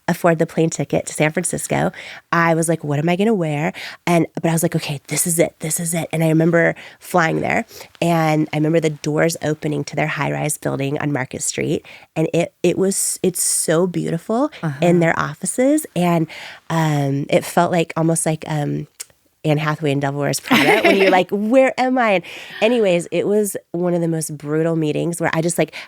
A: afford the plane ticket to San Francisco. I was like, what am I going to wear? But I was like, okay, this is it. And I remember flying there and I remember the doors opening to their high-rise building on Market Street. And it's so beautiful in their offices. And it felt like almost like Anne Hathaway in Devil Wears Prada when you're like, where am I? And anyways, it was one of the most brutal meetings where I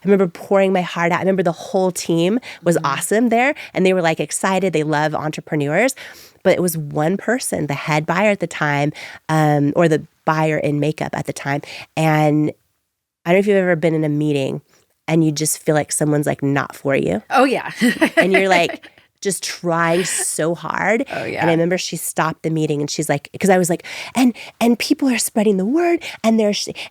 A: remember pouring my heart out. I remember the whole team was awesome there and they were like excited. They love entrepreneurs. But it was one person, the head buyer at the time, or the buyer in makeup at the time. And I don't know if you've ever been in a meeting and you just feel like someone's like not for you.
B: Oh, yeah.
A: And you're like, just trying so hard.
B: Oh, yeah.
A: And I remember she stopped the meeting and she's like, because I was like, and people are spreading the word. And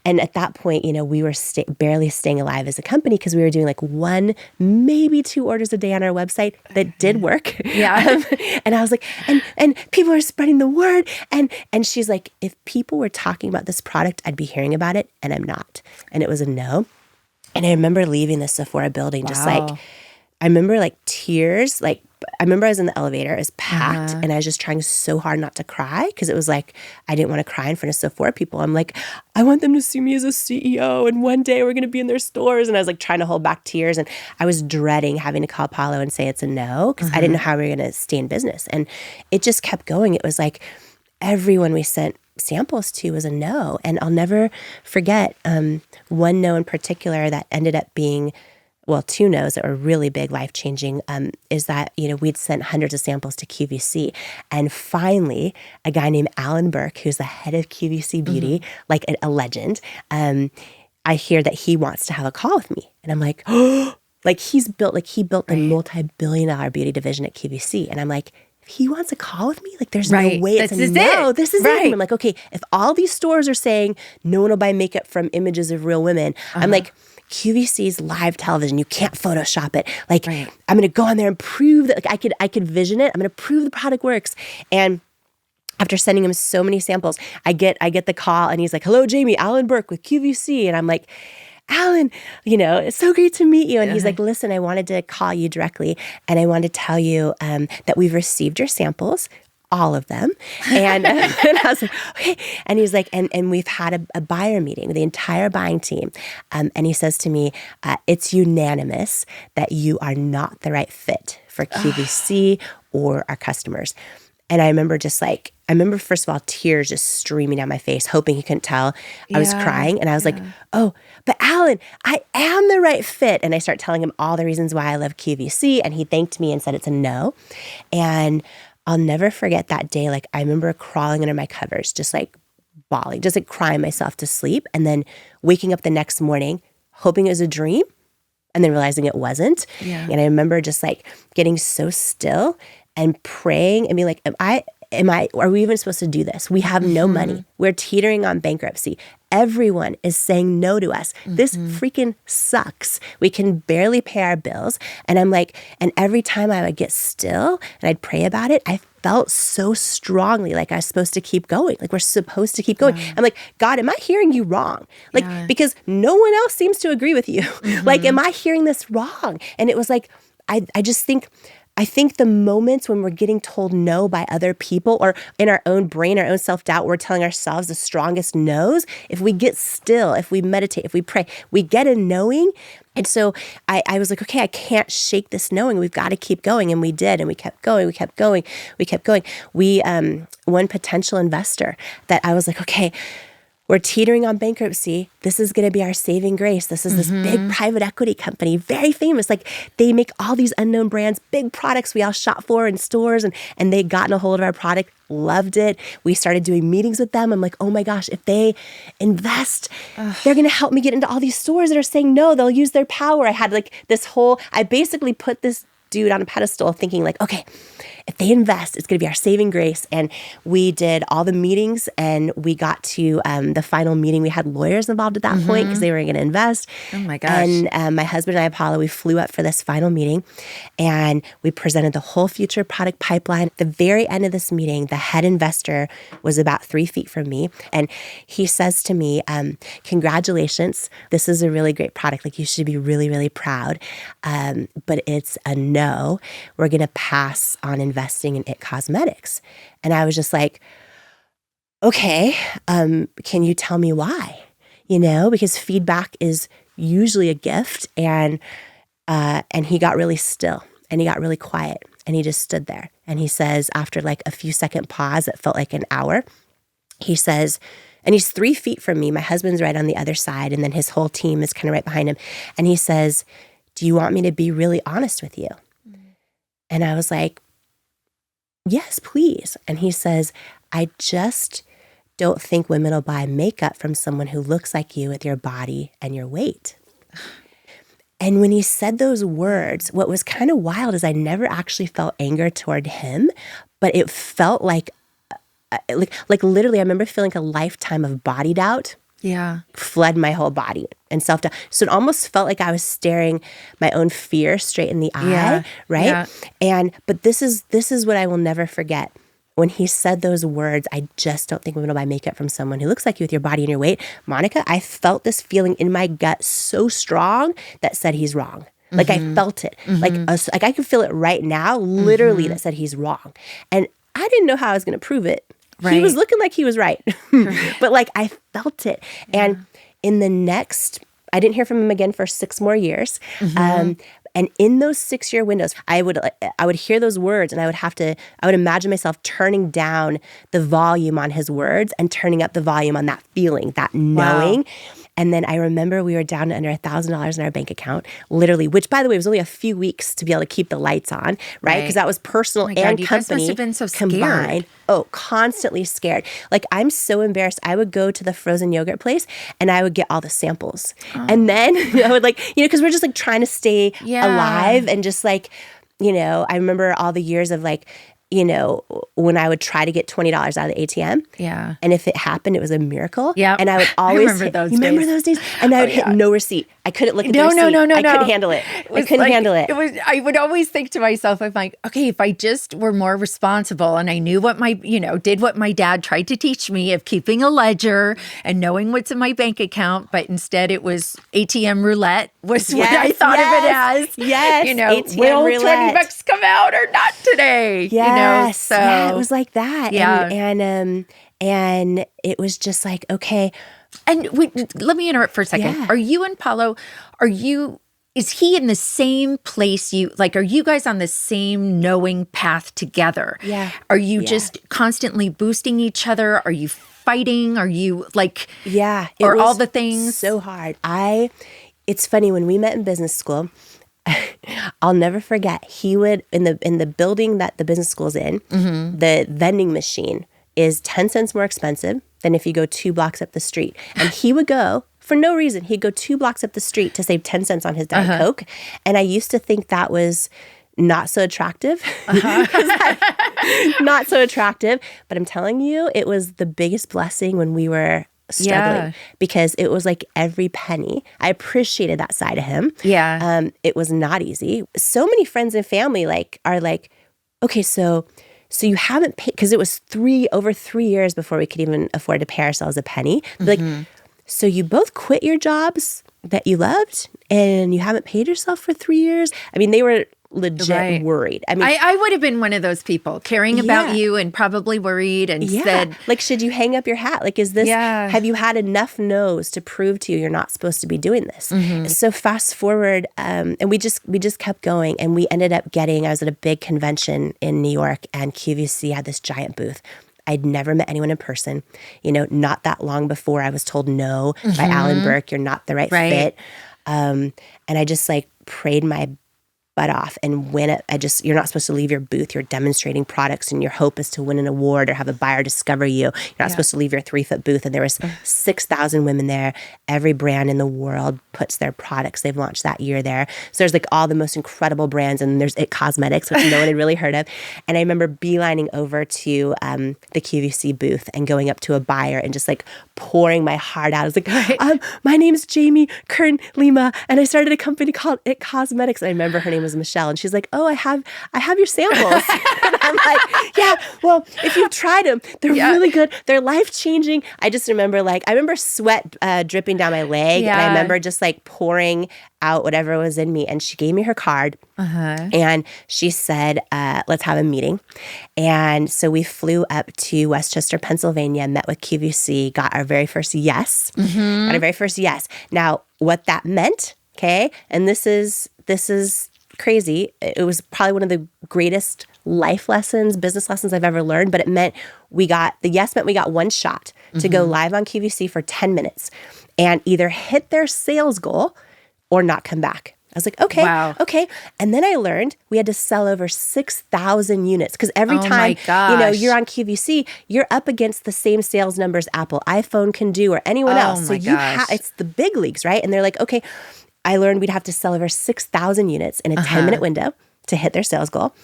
A: and at that point, we were barely staying alive as a company because we were doing like 1, maybe 2 orders a day on our website that did work.
B: Yeah.
A: And I was like, and people are spreading the word. And she's like, if people were talking about this product, I'd be hearing about it. And I'm not. And it was a no. And I remember leaving the Sephora building, just like, I remember like tears, like, I remember I was in the elevator, it was packed, and I was just trying so hard not to cry because it was like, I didn't want to cry in front of Sephora people. I'm like, I want them to see me as a CEO, and one day we're going to be in their stores. And I was like trying to hold back tears, and I was dreading having to call Paulo and say it's a no because I didn't know how we were going to stay in business. And it just kept going. It was like everyone we sent samples to was a no. And I'll never forget one no in particular that ended up being, well, 2 no's that were really big, life-changing, is that, we'd sent hundreds of samples to QVC. And finally, a guy named Alan Burke, who's the head of QVC Beauty, like a legend, I hear that he wants to have a call with me. And I'm like, oh, like he built the multi-billion-dollar beauty division at QVC. And I'm like, if he wants a call with me, like there's no way it's a no. This is it. And I'm like, okay, if all these stores are saying no one will buy makeup from images of real women, I'm like, QVC's live television. You can't Photoshop it. Like, I'm going to go on there and prove that, like, I could vision it. I'm going to prove the product works. And after sending him so many samples, I get the call and he's like, hello, Jamie, Alan Burke with QVC. And I'm like, Alan, it's so great to meet you. And he's like, listen, I wanted to call you directly. And I wanted to tell you that we've received your samples, all of them. And, and I was like, okay. And he's like, and we've had a buyer meeting with the entire buying team. And he says to me, it's unanimous that you are not the right fit for QVC or our customers. And I remember first of all, tears just streaming down my face, hoping he couldn't tell I was crying. And I was like, oh, but Alan, I am the right fit. And I start telling him all the reasons why I love QVC. And he thanked me and said it's a no. And I'll never forget that day. Like, I remember crawling under my covers, just like bawling, just like crying myself to sleep. And then waking up the next morning, hoping it was a dream, and then realizing it wasn't. Yeah. And I remember just like getting so still and praying and being like, are we even supposed to do this? We have no money. We're teetering on bankruptcy. Everyone is saying no to us. This freaking sucks. We can barely pay our bills. And I'm like, and every time I would get still and I'd pray about it, I felt so strongly like I was supposed to keep going. Like, we're supposed to keep going. I'm like, God, am I hearing you wrong? Like, because no one else seems to agree with you. Like, am I hearing this wrong? And it was like, I think the moments when we're getting told no by other people or in our own brain, our own self-doubt, we're telling ourselves the strongest no's. If we get still, if we meditate, if we pray, we get a knowing. And so I was like, okay, I can't shake this knowing. We've got to keep going. And we did. And we kept going. We kept going. We kept going. One potential investor that I was like, okay, we're teetering on bankruptcy. This is going to be our saving grace. This is this big private equity company, very famous. Like, they make all these unknown brands, big products we all shop for in stores, and they'd gotten a hold of our product, loved it. We started doing meetings with them. I'm like, oh my gosh, if they invest, they're going to help me get into all these stores that are saying no. They'll use their power. I had like I basically put this dude on a pedestal thinking like, okay, if they invest, it's going to be our saving grace. And we did all the meetings and we got to the final meeting. We had lawyers involved at that point because they were going to invest.
B: Oh my gosh.
A: And my husband and I, Apollo, we flew up for this final meeting and we presented the whole future product pipeline. At the very end of this meeting, the head investor was about 3 feet from me. And he says to me, congratulations, this is a really great product. Like, you should be really, really proud. But it's a no. We're going to pass on investing in IT Cosmetics. And I was just like, okay, can you tell me why? Because feedback is usually a gift. And he got really still and he got really quiet and he just stood there. And he says, after like a few second pause, it felt like an hour. He says, and he's 3 feet from me. My husband's right on the other side. And then his whole team is kind of right behind him. And he says, do you want me to be really honest with you? And I was like, yes, please. And he says, I just don't think women will buy makeup from someone who looks like you with your body and your weight. And when he said those words, what was kind of wild is I never actually felt anger toward him, but it felt like literally, I remember feeling like a lifetime of body doubt.
B: Yeah.
A: Flood my whole body and self-doubt. So it almost felt like I was staring my own fear straight in the eye, right? Yeah. But this is what I will never forget. When he said those words, I just don't think I'm going to buy makeup from someone who looks like you with your body and your weight. Monica, I felt this feeling in my gut so strong that said he's wrong. Like I felt it. Like I could feel it right now, literally, that said he's wrong. And I didn't know how I was going to prove it. Right. He was looking like he was right. But like I felt it. Yeah. And in the next, I didn't hear from him again for 6 more years. And in those 6-year windows, I would hear those words and I would imagine myself turning down the volume on his words and turning up the volume on that feeling, that knowing. Wow. And then I remember we were down to under $1,000 in our bank account, literally, which by the way was only a few weeks to be able to keep the lights on, right? Because that was personal and company. You guys must have been so combined. Oh, constantly scared. Like I'm so embarrassed. I would go to the frozen yogurt place and I would get all the samples. And then I would because we're just like trying to stay alive and just like, I remember all the years of like, when I would try to get $20 out of the ATM. Yeah. And if it happened, it was a miracle. Yeah. And I would always remember those days? And I would hit no receipt. I couldn't look at the receipt. I couldn't handle it. I couldn't handle it.
B: I would always think to myself, I'm like, okay, if I just were more responsible and I knew what did what my dad tried to teach me of keeping a ledger and knowing what's in my bank account, but instead it was ATM roulette was what I thought of it as.
A: Yes.
B: ATM will roulette. $20 come out or not today?
A: Yes.
B: So
A: yeah, it was like that. Yeah. And it was just like, okay.
B: And let me interrupt for a second. Yeah. Are you and Paulo, is he in the same place are you guys on the same knowing path together? Yeah. Are you just constantly boosting each other? Are you fighting? Are you or all the things?
A: So hard. It's funny, when we met in business school, I'll never forget, he would, in the building that the business school's in, the vending machine is 10 cents more expensive than if you go 2 blocks up the street. And he would go, for no reason, he'd go 2 blocks up the street to save 10 cents on his Diet Coke. And I used to think that was not so attractive. Not so attractive. But I'm telling you, it was the biggest blessing when we were struggling, because it was like every penny. I appreciated that side of him. Yeah. It was not easy. So many friends and family are like, okay, so you haven't paid, because it was over 3 years before we could even afford to pay ourselves a penny. Like, so you both quit your jobs that you loved and you haven't paid yourself for 3 years? I mean, they were legit worried. I mean,
B: I would have been one of those people caring about you and probably worried and said,
A: like, should you hang up your hat? Like, is this, have you had enough no's to prove to you you're not supposed to be doing this? So fast forward, and we just kept going, and we ended up I was at a big convention in New York, and QVC had this giant booth. I'd never met anyone in person, not that long before I was told no by Alan Burke, you're not the right fit. And I just prayed my butt off and win it. You're not supposed to leave your booth. You're demonstrating products and your hope is to win an award or have a buyer discover you. You're not supposed to leave your 3-foot booth. And there was 6,000 women there. Every brand in the world puts their products they've launched that year there. So there's all the most incredible brands, and there's It Cosmetics, which no one had really heard of. And I remember beelining over to the QVC booth and going up to a buyer and just pouring my heart out. I was like, my name is Jamie Kern Lima, and I started a company called It Cosmetics. And I remember her name was Michelle, and she's like, oh, I have your samples. And I'm like, yeah, well, if you've tried them, they're really good. They're life-changing. I just remember I remember sweat dripping down my leg, and I remember just pouring out whatever was in me. And she gave me her card, and she said, let's have a meeting. And so we flew up to Westchester, Pennsylvania, met with QVC, got our very first yes. Got our very first yes. Now, what that meant, okay, and this is crazy. It was probably one of the greatest life lessons, business lessons I've ever learned, but it meant we got 1 shot to go live on QVC for 10 minutes and either hit their sales goal or not come back. I was like, okay, okay. And then I learned we had to sell over 6,000 units, because every time you're on QVC, you're up against the same sales numbers Apple, iPhone can do, or anyone else. So it's the big leagues, right? And they're like, okay, I learned we'd have to sell over 6,000 units in a 10-minute window to hit their sales goal.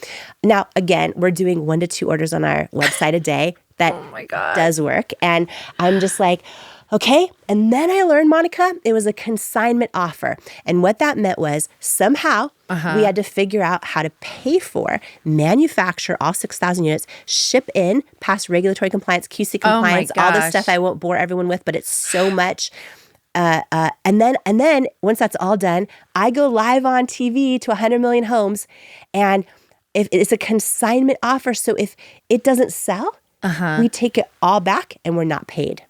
A: Now, again, we're doing 1 to 2 orders on our website a day. That does work. And I'm just like, okay. And then I learned, Monica, it was a consignment offer. And what that meant was somehow we had to figure out how to pay for, manufacture all 6,000 units, ship in, pass regulatory compliance, QC compliance, all this stuff I won't bore everyone with, but it's so much. And then once that's all done, I go live on TV to 100 million homes. And if it's a consignment offer, so if it doesn't sell, we take it all back and we're not paid.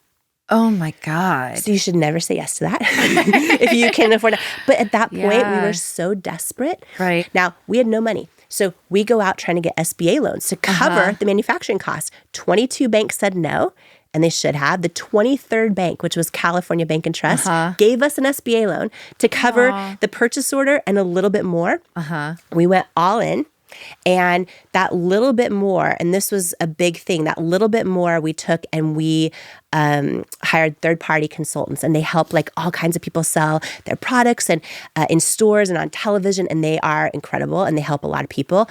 B: Oh my God.
A: So you should never say yes to that if you can afford it. But at that point, we were so desperate.
B: Right.
A: Now, we had no money. So we go out trying to get SBA loans to cover the manufacturing costs. 22 banks said no, and they should have. The 23rd bank, which was California Bank and Trust, gave us an SBA loan to cover the purchase order and a little bit more. We went all in. And that little bit more, and this was a big thing, that little bit more we took and we hired third-party consultants, and they help like all kinds of people sell their products and in stores and on television, and they are incredible and they help a lot of people.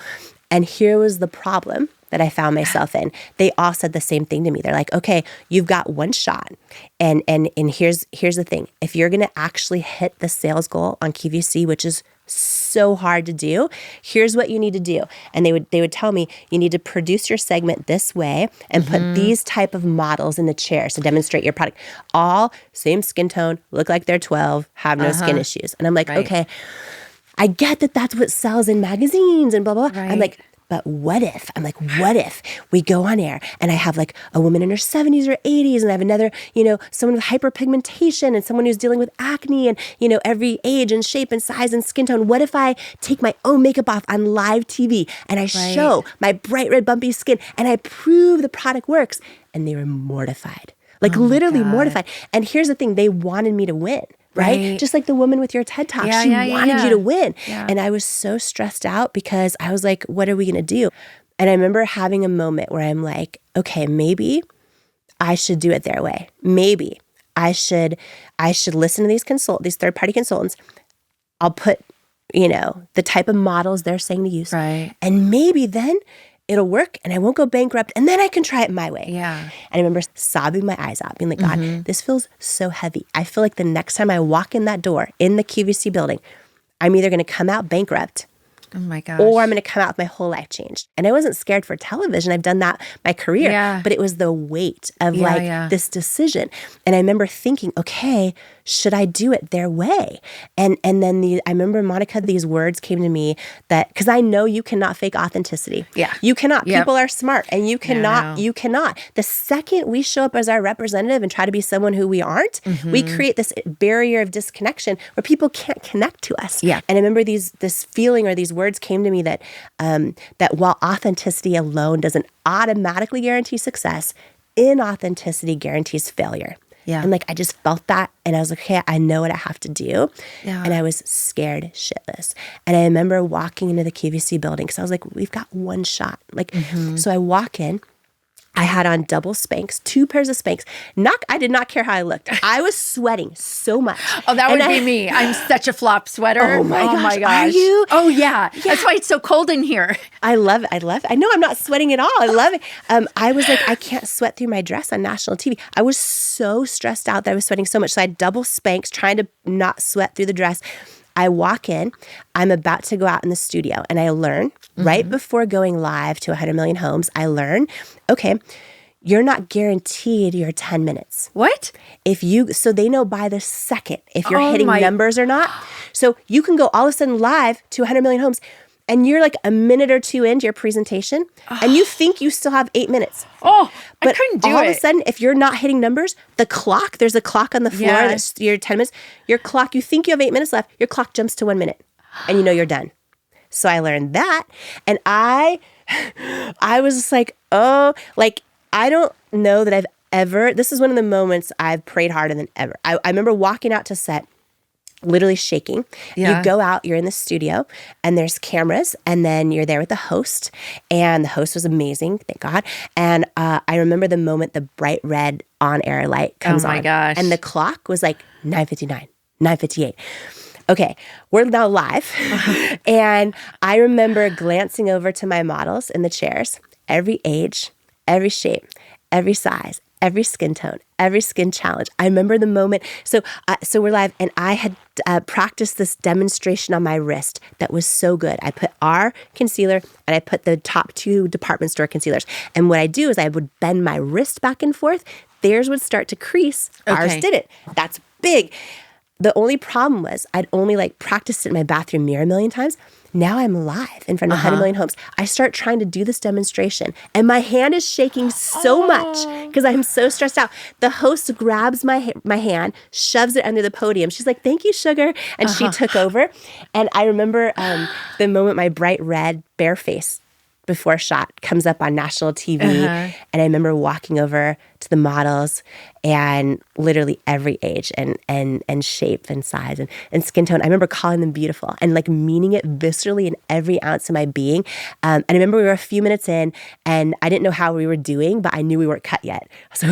A: And here was the problem that I found myself in. They all said the same thing to me. They're like, okay, you've got one shot. And here's the thing. If you're going to actually hit the sales goal on QVC, which is so hard to do, here's what you need to do. And they would tell me, you need to produce your segment this way and put these type of models in the chairs to demonstrate your product. All same skin tone, look like they're 12, have no skin issues. And I'm like, okay, I get that that's what sells in magazines and blah, blah, blah. I'm like, but what if? I'm like, what if we go on air and I have like a woman in her 70s or 80s and I have another, someone with hyperpigmentation and someone who's dealing with acne and, every age and shape and size and skin tone. What if I take my own makeup off on live TV and I show my bright red bumpy skin and I prove the product works? And they were mortified, like literally mortified. And here's the thing, they wanted me to win. Right? Just like the woman with your TED Talk. She wanted you to win. And I was so stressed out because I was like, what are we going to do? And I remember having a moment where I'm like, okay, maybe I should do it their way. Maybe I should listen to these third-party consultants. I'll put, the type of models they're saying to use.
B: Right.
A: And maybe then it'll work and I won't go bankrupt and then I can try it my way.
B: Yeah.
A: And I remember sobbing my eyes out, being like, God, this feels so heavy. I feel like the next time I walk in that door in the QVC building, I'm either going to come out bankrupt
B: Oh my gosh.
A: or I'm going to come out with my whole life changed. And I wasn't scared for television. I've done that my career, but it was the weight of this decision. And I remember thinking, okay, should I do it their way? And then I remember, Monica, these words came to me that, because I know you cannot fake authenticity.
B: Yeah.
A: You cannot. People are smart and you cannot. You cannot. The second we show up as our representative and try to be someone who we aren't, we create this barrier of disconnection where people can't connect to us.
B: Yeah.
A: And I remember this feeling or these words came to me that that while authenticity alone doesn't automatically guarantee success, inauthenticity guarantees failure.
B: Yeah.
A: And I just felt that and I was like, okay, I know what I have to do.
B: Yeah.
A: And I was scared shitless. And I remember walking into the QVC building because I was like, we've got one shot. So I walk in. I had on double Spanx, 2 pairs of Spanx. I did not care how I looked. I was sweating so much.
B: Oh, that would be me. I'm such a flop sweater.
A: Oh my gosh. Are you?
B: Oh yeah. That's why it's so cold in here.
A: I love it. I know I'm not sweating at all. I love it. I was like, I can't sweat through my dress on national TV. I was so stressed out that I was sweating so much. So I had double Spanx trying to not sweat through the dress. I walk in, I'm about to go out in the studio and I learn right before going live to 100 million homes, I learn, okay, you're not guaranteed your 10 minutes.
B: What?
A: So they know by the second if you're hitting numbers or not. So you can go all of a sudden live to 100 million homes and you're like a minute or two into your presentation and you think you still have 8 minutes.
B: Oh,
A: but
B: I couldn't do it.
A: All of a sudden, if you're not hitting numbers, there's a clock on the floor that's your 10 minutes. Your clock, you think you have 8 minutes left, your clock jumps to 1 minute and you know you're done. So I learned that and I was just like, I don't know that I've ever, this is one of the moments I've prayed harder than ever. I remember walking out to set, literally shaking. You go out, you're in the studio and there's cameras and then you're there with the host and the host was amazing, thank God. And I remember the moment the bright red on-air light comes on.
B: Oh my gosh.
A: And the clock was like 9:59, 9:58. Okay, we're now live. And I remember glancing over to my models in the chairs, every age, every shape, every size, every skin tone, every skin challenge. I remember the moment. So we're live, and I had practiced this demonstration on my wrist that was so good. I put our concealer and I put the top 2 department store concealers. And what I do is I would bend my wrist back and forth. Theirs would start to crease.
B: Okay.
A: Ours didn't. That's big. The only problem was I'd only practiced it in my bathroom mirror a million times. Now I'm live in front of 100 million homes. I start trying to do this demonstration, and my hand is shaking so much because I'm so stressed out. The host grabs my hand, shoves it under the podium. She's like, "Thank you, sugar." And she took over. And I remember the moment my bright red bare face before shot comes up on national TV. And I remember walking over to the models, and literally every age and shape and size and skin tone. I remember calling them beautiful and meaning it viscerally in every ounce of my being. And I remember we were a few minutes in, and I didn't know how we were doing, but I knew we weren't cut yet. I was like,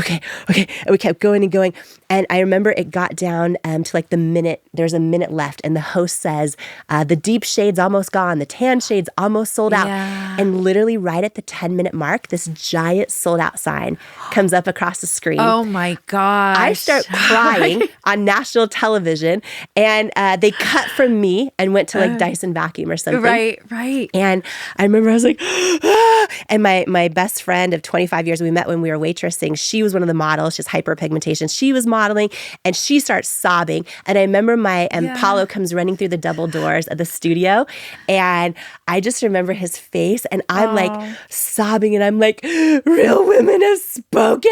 A: okay. And we kept going and going. And I remember it got down to the minute, there's a minute left. And the host says, the deep shade's almost gone. The tan shade's almost sold out. And literally right at the 10-minute mark, this giant sold out sign comes up across the screen.
B: Oh my gosh.
A: I start crying on national television, and they cut from me and went to Dyson Vacuum or something.
B: Right.
A: And I remember I was like, ah! And my best friend of 25 years, we met when we were waitressing. She was one of the models. She has hyperpigmentation. She was modeling, and she starts sobbing. And I remember my Paulo comes running through the double doors of the studio, and I just remember his face, and I'm sobbing, and I'm like, real women have spoken.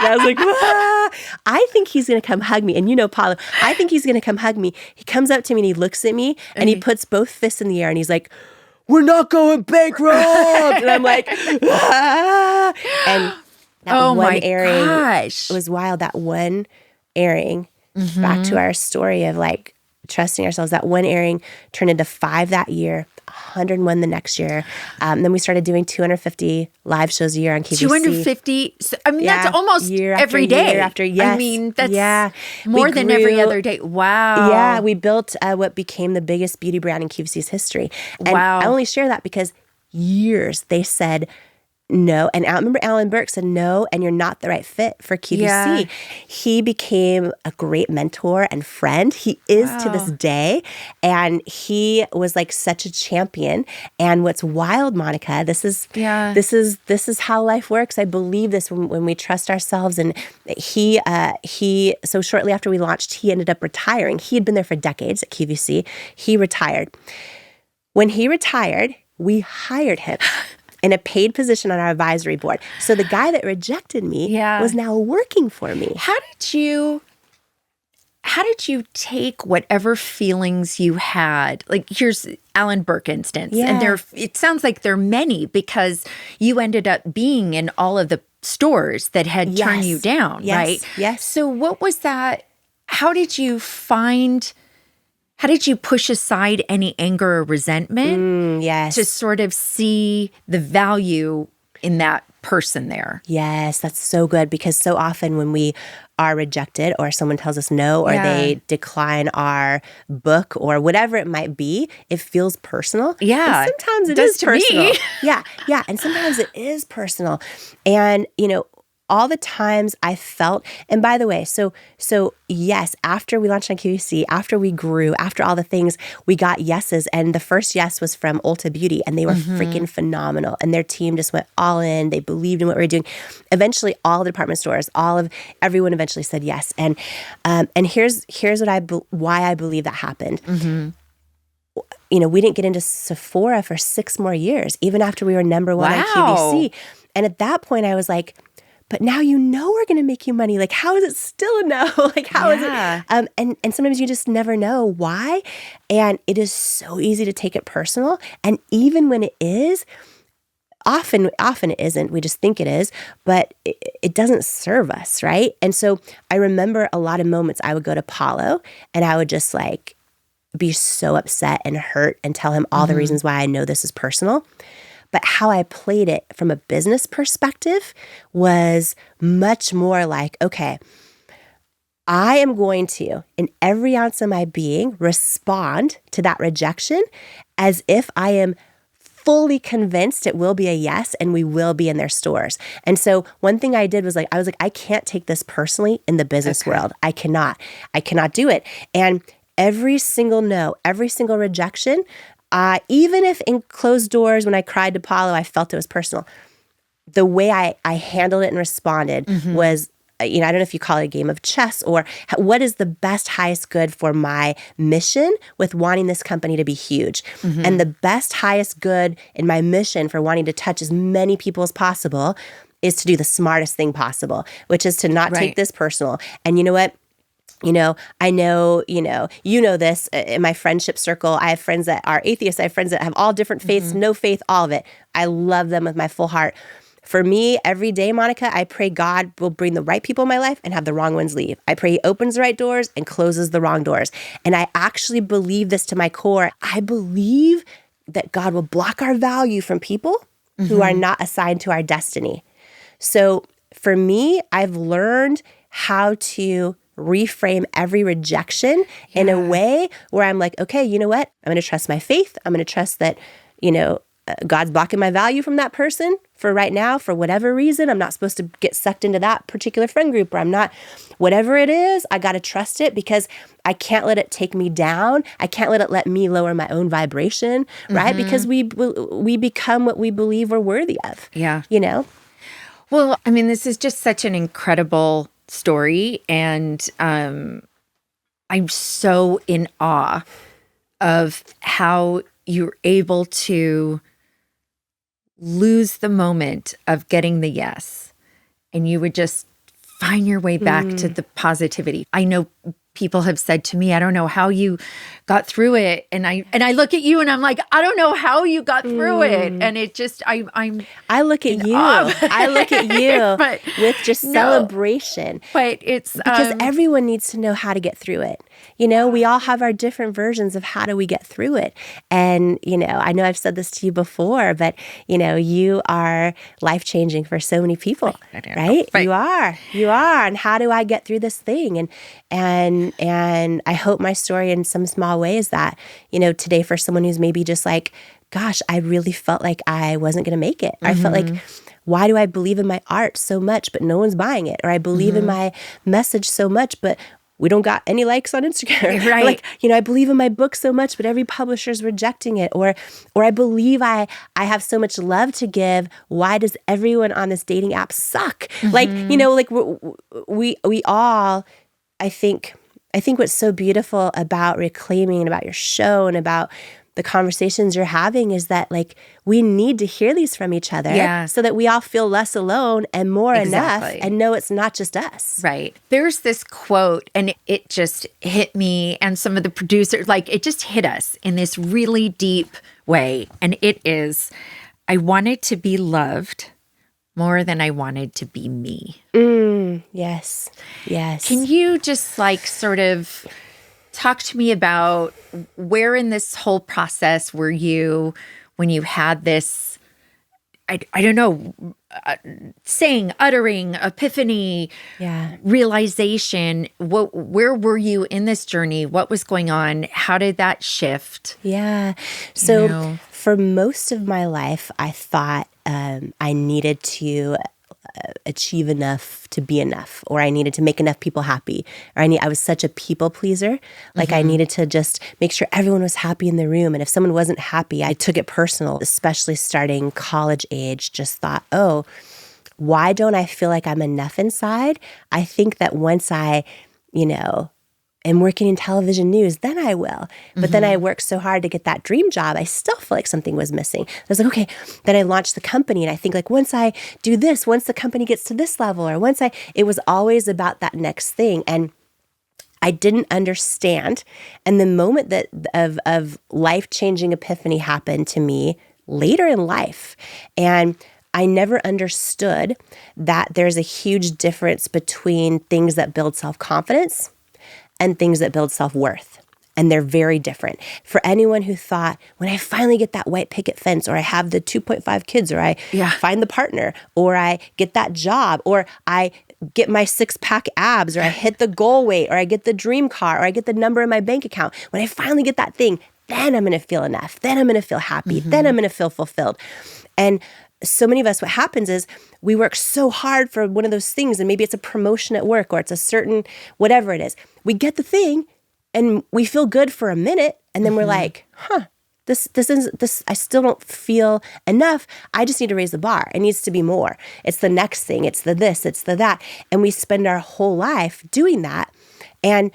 A: And I was like, ah. I think he's going to come hug me. And Paulo, I think he's going to come hug me. He comes up to me and he looks at me and he puts both fists in the air and he's like, "We're not going bankrupt." And I'm like, ah. And that one airing was wild. That one airing, back to our story of trusting ourselves, that one airing turned into 5 that year, 101 the next year. Then we started doing 250 live shows a year on QVC.
B: 250? That's almost
A: year
B: every day.
A: Year after, yes.
B: That's more than every other day. Wow.
A: Yeah, we built what became the biggest beauty brand in QVC's history. And I only share that because years they said no. And I remember Alan Burke said no, and you're not the right fit for QVC. Yeah. He became a great mentor and friend. He is to this day. And he was such a champion. And what's wild, Monica, this is how life works. I believe this when we trust ourselves. And he so shortly after we launched, he ended up retiring. He had been there for decades at QVC. He retired. When he retired, we hired him in a paid position on our advisory board. So the guy that rejected me was now working for me.
B: How did you take whatever feelings you had? Here's Alan Burke instance. And it sounds like there are many because you ended up being in all of the stores that had turned you down, right?
A: Yes.
B: So what was that? How did you push aside any anger or resentment to sort of see the value in that person there?
A: Yes, that's so good, because so often when we are rejected or someone tells us no or they decline our book or whatever it might be, it feels personal.
B: Yeah.
A: And sometimes it
B: is
A: is personal.
B: Me.
A: Yeah. And sometimes it is personal. And, all the times I felt, and by the way, so yes, after we launched on QVC, after we grew, after all the things, we got yeses. And the first yes was from Ulta Beauty, and they were freaking phenomenal. And their team just went all in. They believed in what we were doing. Eventually, all the department stores, everyone eventually said yes. And here's why I believe that happened. We didn't get into Sephora for 6 more years, even after we were number 1 on QVC. And at that point, I was like, but now we're going to make you money. How is it still a no? How is it? And sometimes you just never know why. And it is so easy to take it personal. And even when it is, often it isn't. We just think it is, but it doesn't serve us, right? And so I remember a lot of moments I would go to Paulo and I would just be so upset and hurt and tell him all the reasons why I know this is personal. But how I played it from a business perspective was much more okay, I am going to, in every ounce of my being, respond to that rejection as if I am fully convinced it will be a yes and we will be in their stores. And so one thing I did was I was like, I can't take this personally in the business world. I cannot do it. And every single no, every single rejection, even if in closed doors when I cried to Paulo, I felt it was personal. The way I handled it and responded was, I don't know if you call it a game of chess or what is the best, highest good for my mission with wanting this company to be huge. And the best, highest good in my mission for wanting to touch as many people as possible is to do the smartest thing possible, which is to not take this personal. And you know what? I know, this in my friendship circle. I have friends that are atheists. I have friends that have all different faiths, no faith, all of it. I love them with my full heart. For me, every day, Monica, I pray God will bring the right people in my life and have the wrong ones leave. I pray He opens the right doors and closes the wrong doors. And I actually believe this to my core. I believe that God will block our value from people who are not assigned to our destiny. So for me, I've learned how to reframe every rejection in a way where I'm like, okay, you know what? I'm going to trust my faith. I'm going to trust that, God's blocking my value from that person for right now, for whatever reason. I'm not supposed to get sucked into that particular friend group, or I'm not, whatever it is, I got to trust it because I can't let it take me down. I can't let me lower my own vibration, right? Because we become what we believe we're worthy of.
B: Yeah.
A: Well,
B: I mean, this is just such an incredible story. And I'm so in awe of how you're able to lose the moment of getting the yes, and you would just find your way back to the positivity. I know people have said to me, I don't know how you got through it. And I look at you and I'm like, I don't know how you got through it. And it just, I
A: look at you. I look at you but with just celebration.
B: But it's
A: because everyone needs to know how to get through it. We all have our different versions of how do we get through it. And, I know I've said this to you before, but, you are life-changing for so many people, right? You are. And how do I get through this thing? And I hope my story in some small way is that, today for someone who's maybe just like, gosh, I really felt like I wasn't going to make it. I felt like, why do I believe in my art so much, but no one's buying it? Or I believe in my message so much, but we don't got any likes on Instagram.
B: Right.
A: I believe in my book so much, but every publisher's rejecting it. Or I believe I have so much love to give. Why does everyone on this dating app suck? We all, I think what's so beautiful about Reclaiming and about your show and about the conversations you're having is that we need to hear these from each other so that we all feel less alone and more enough and know it's not just us.
B: Right. There's this quote and it just hit me and some of the producers, it just hit us in this really deep way. And it is, I wanted to be loved more than I wanted to be me.
A: Yes.
B: Can you just sort of talk to me about where in this whole process were you when you had this, I don't know, uttering, epiphany, realization? Where were you in this journey? What was going on? How did that shift?
A: Yeah. So for most of my life, I thought I needed to achieve enough to be enough, or I needed to make enough people happy, or I was such a people pleaser. I needed to just make sure everyone was happy in the room. And if someone wasn't happy, I took it personal, especially starting college age, just thought, oh, why don't I feel like I'm enough inside? I think that once I, am working in television news, then I will. But then I worked so hard to get that dream job, I still feel like something was missing. I was like, okay, then I launched the company and I think once I do this, once the company gets to this level, or it was always about that next thing. And I didn't understand. And the moment that of life-changing epiphany happened to me later in life. And I never understood that there's a huge difference between things that build self-confidence and things that build self-worth. And they're very different. For anyone who thought, when I finally get that white picket fence, or I have the 2.5 kids, or I find the partner, or I get that job, or I get my 6-pack abs, or I hit the goal weight, or I get the dream car, or I get the number in my bank account, when I finally get that thing, then I'm going to feel enough. Then I'm going to feel happy. Then I'm going to feel fulfilled. And so many of us, what happens is we work so hard for one of those things, and maybe it's a promotion at work, or it's a certain, whatever it is. We get the thing and we feel good for a minute, and then we're like, this I still don't feel enough. I just need to raise the bar. It needs to be more. It's the next thing. It's the this, it's the that. And we spend our whole life doing that. And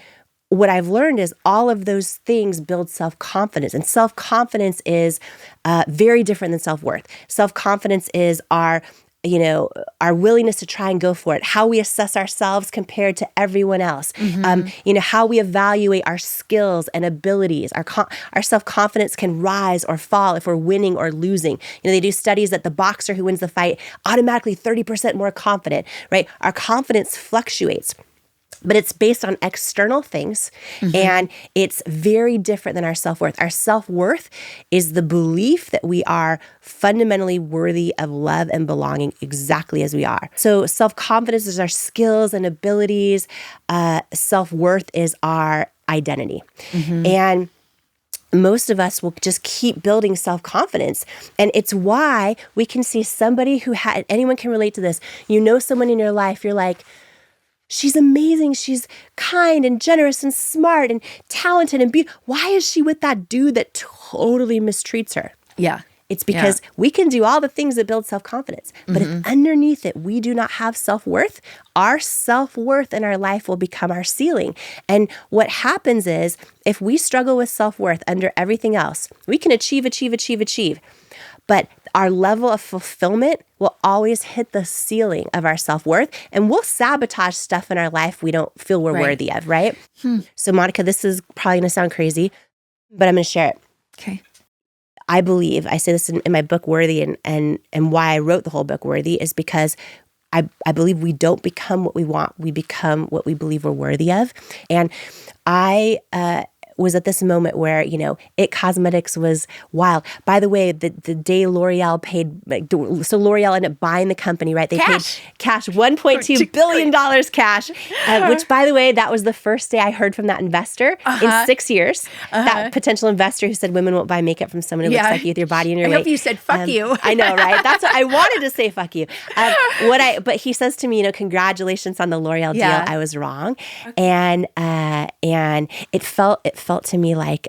A: what I've learned is all of those things build self-confidence. And self-confidence is very different than self-worth. Self-confidence is our willingness to try and go for it, how we assess ourselves compared to everyone else, how we evaluate our skills and abilities. Our self-confidence can rise or fall if we're winning or losing. They do studies that the boxer who wins the fight automatically 30% more confident, right? Our confidence fluctuates. But it's based on external things, and it's very different than our self-worth. Our self-worth is the belief that we are fundamentally worthy of love and belonging exactly as we are. So self-confidence is our skills and abilities. Self-worth is our identity. And most of us will just keep building self-confidence. And it's why we can see somebody anyone can relate to this. Someone in your life, you're like, she's amazing. She's kind and generous and smart and talented and beautiful. Why is she with that dude that totally mistreats her?
B: Yeah.
A: It's because we can do all the things that build self-confidence. But if underneath it, we do not have self-worth, our self-worth in our life will become our ceiling. And what happens is, if we struggle with self-worth under everything else, we can achieve. But our level of fulfillment will always hit the ceiling of our self-worth, and we'll sabotage stuff in our life we don't feel we're worthy of, right? So Monica, this is probably going to sound crazy, but I'm going to share it.
B: Okay.
A: I believe, I say this in my book, Worthy, and why I wrote the whole book, Worthy, is because I believe we don't become what we want. We become what we believe we're worthy of. And I was at this moment where, It Cosmetics was wild. By the way, the day L'Oreal paid, so L'Oreal ended up buying the company, right? They paid cash, $1.2 billion cash, which, by the way, that was the first day I heard from that investor in 6 years. That potential investor who said women won't buy makeup from someone who looks like you with your body and your weight.
B: I hope you said fuck you.
A: I know, right? That's what I wanted to say, fuck you. But he says to me, congratulations on the L'Oreal deal. I was wrong. Okay. And it felt to me like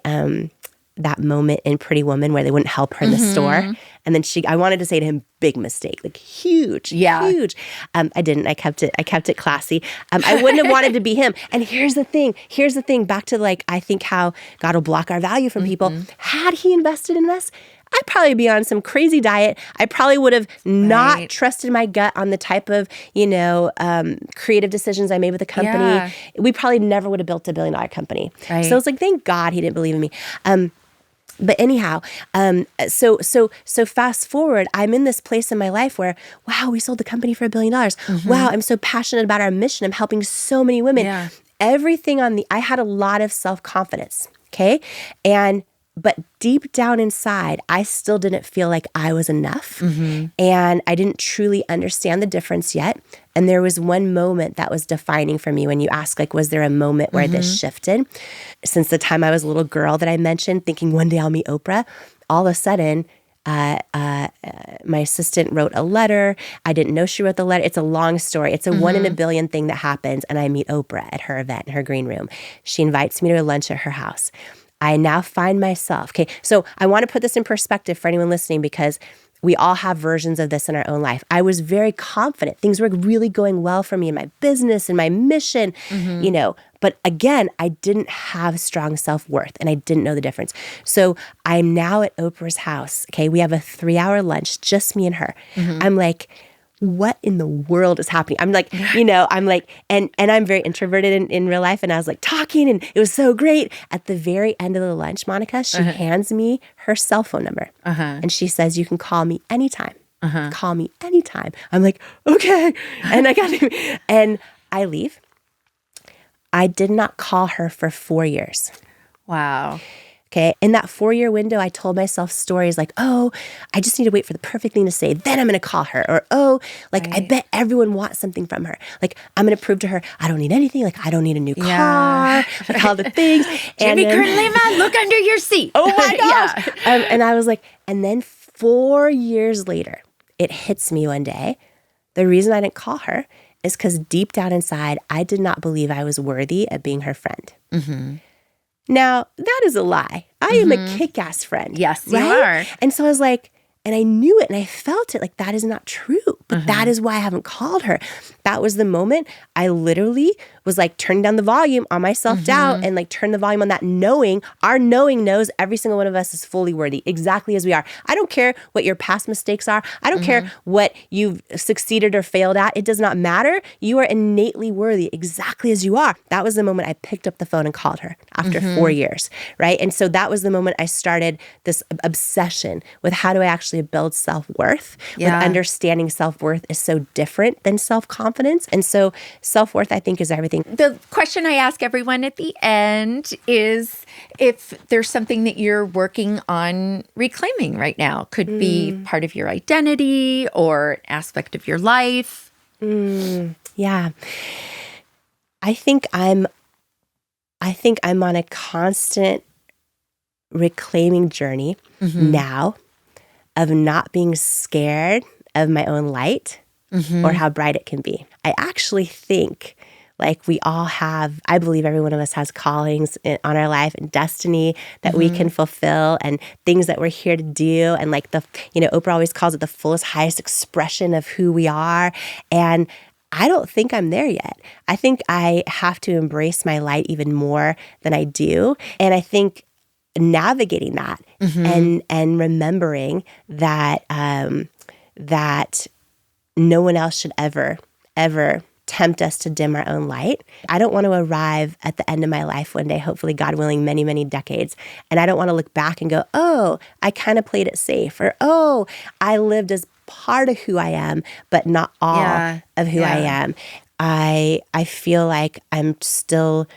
A: that moment in Pretty Woman where they wouldn't help her in the store. And then I wanted to say to him, big mistake, like huge. I didn't. I kept it classy. I wouldn't have wanted to be him. And here's the thing, back to I think how God will block our value from people. Had he invested in us, I'd probably be on some crazy diet. I probably would have not trusted my gut on the type of, creative decisions I made with the company. Yeah. We probably never would have built $1 billion company. Right. So it's like, thank God he didn't believe in me. But anyhow, so fast forward, I'm in this place in my life where, wow, we sold the company for $1 billion. Wow, I'm so passionate about our mission. I'm helping so many women. Yeah. Everything I had a lot of self-confidence. Okay. But deep down inside, I still didn't feel like I was enough. And I didn't truly understand the difference yet. And there was one moment that was defining for me when you ask, was there a moment where this shifted? Since the time I was a little girl that I mentioned, thinking one day I'll meet Oprah, all of a sudden, my assistant wrote a letter. I didn't know she wrote the letter. It's a long story. It's a 1 in a billion thing that happens. And I meet Oprah at her event in her green room. She invites me to a lunch at her house. I now find myself, okay, so I want to put this in perspective for anyone listening because we all have versions of this in our own life. I was very confident. Things were really going well for me in my business and my mission, but again, I didn't have strong self-worth and I didn't know the difference. So I'm now at Oprah's house, okay, we have a 3-hour lunch, just me and her. I'm like, what in the world is happening? I'm like, and I'm very introverted in real life. And I was talking and it was so great. At the very end of the lunch, Monica, she hands me her cell phone number. And she says, you can call me anytime. Call me anytime. I'm like, okay. And I leave. I did not call her for 4 years.
B: Wow.
A: Okay. In that 4-year window, I told myself stories like, oh, I just need to wait for the perfect thing to say. Then I'm going to call her. Or, oh, like, I bet everyone wants something from her. Like, I'm going to prove to her, I don't need anything. Like, I don't need a new car. Like, all the things.
B: Jamie Kern Lima, look under your seat.
A: Oh my gosh. And I was like, and then 4 years later, it hits me one day. The reason I didn't call her is because deep down inside, I did not believe I was worthy of being her friend. Mm-hmm. Now, that is a lie. I am a kick-ass friend.
B: Yes, you are.
A: And so I was like, and I knew it and I felt it, like that is not true. But that is why I haven't called her. That was the moment I literally was like turning down the volume on my self-doubt and like turn the volume on that knowing. Our knowing knows every single one of us is fully worthy, exactly as we are. I don't care what your past mistakes are. I don't care what you've succeeded or failed at. It does not matter. You are innately worthy exactly as you are. That was the moment I picked up the phone and called her after 4 years, right? And so that was the moment I started this obsession with how do I actually build self-worth, with understanding self-worth is so different than self-confidence. And so self-worth, I think, is everything.
B: The question I ask everyone at the end is if there's something that you're working on reclaiming right now. Could be part of your identity or an aspect of your life.
A: Yeah. I think I'm on a constant reclaiming journey now of not being scared of my own light or how bright it can be. I actually think like we all have, I believe every one of us has callings on our life and destiny that we can fulfill and things that we're here to do. And like Oprah always calls it the fullest, highest expression of who we are. And I don't think I'm there yet. I think I have to embrace my light even more than I do. And I think navigating that and remembering that that no one else should ever tempt us to dim our own light. I don't want to arrive at the end of my life one day, hopefully, God willing, many, many decades. And I don't want to look back and go, oh, I kind of played it safe. Or, oh, I lived as part of who I am, but not all of who I am. I feel like I'm still,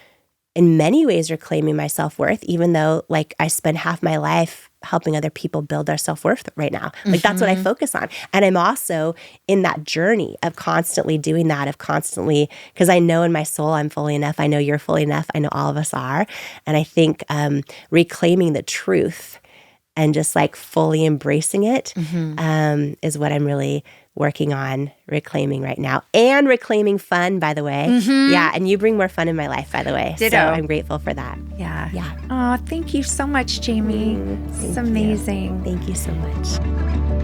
A: in many ways, reclaiming my self-worth, even though like I spend half my life helping other people build their self-worth right now. Like that's what I focus on. And I'm also in that journey of constantly doing that, because I know in my soul I'm fully enough. I know you're fully enough. I know all of us are. And I think reclaiming the truth and just like fully embracing it is what I'm really working on reclaiming right now. And reclaiming fun, by the way. Yeah, and you bring more fun in my life, by the way.
B: Ditto.
A: So I'm grateful for that.
B: Yeah.
A: Yeah.
B: Oh, thank you so much, Jamie. It's amazing.
A: Thank you so much.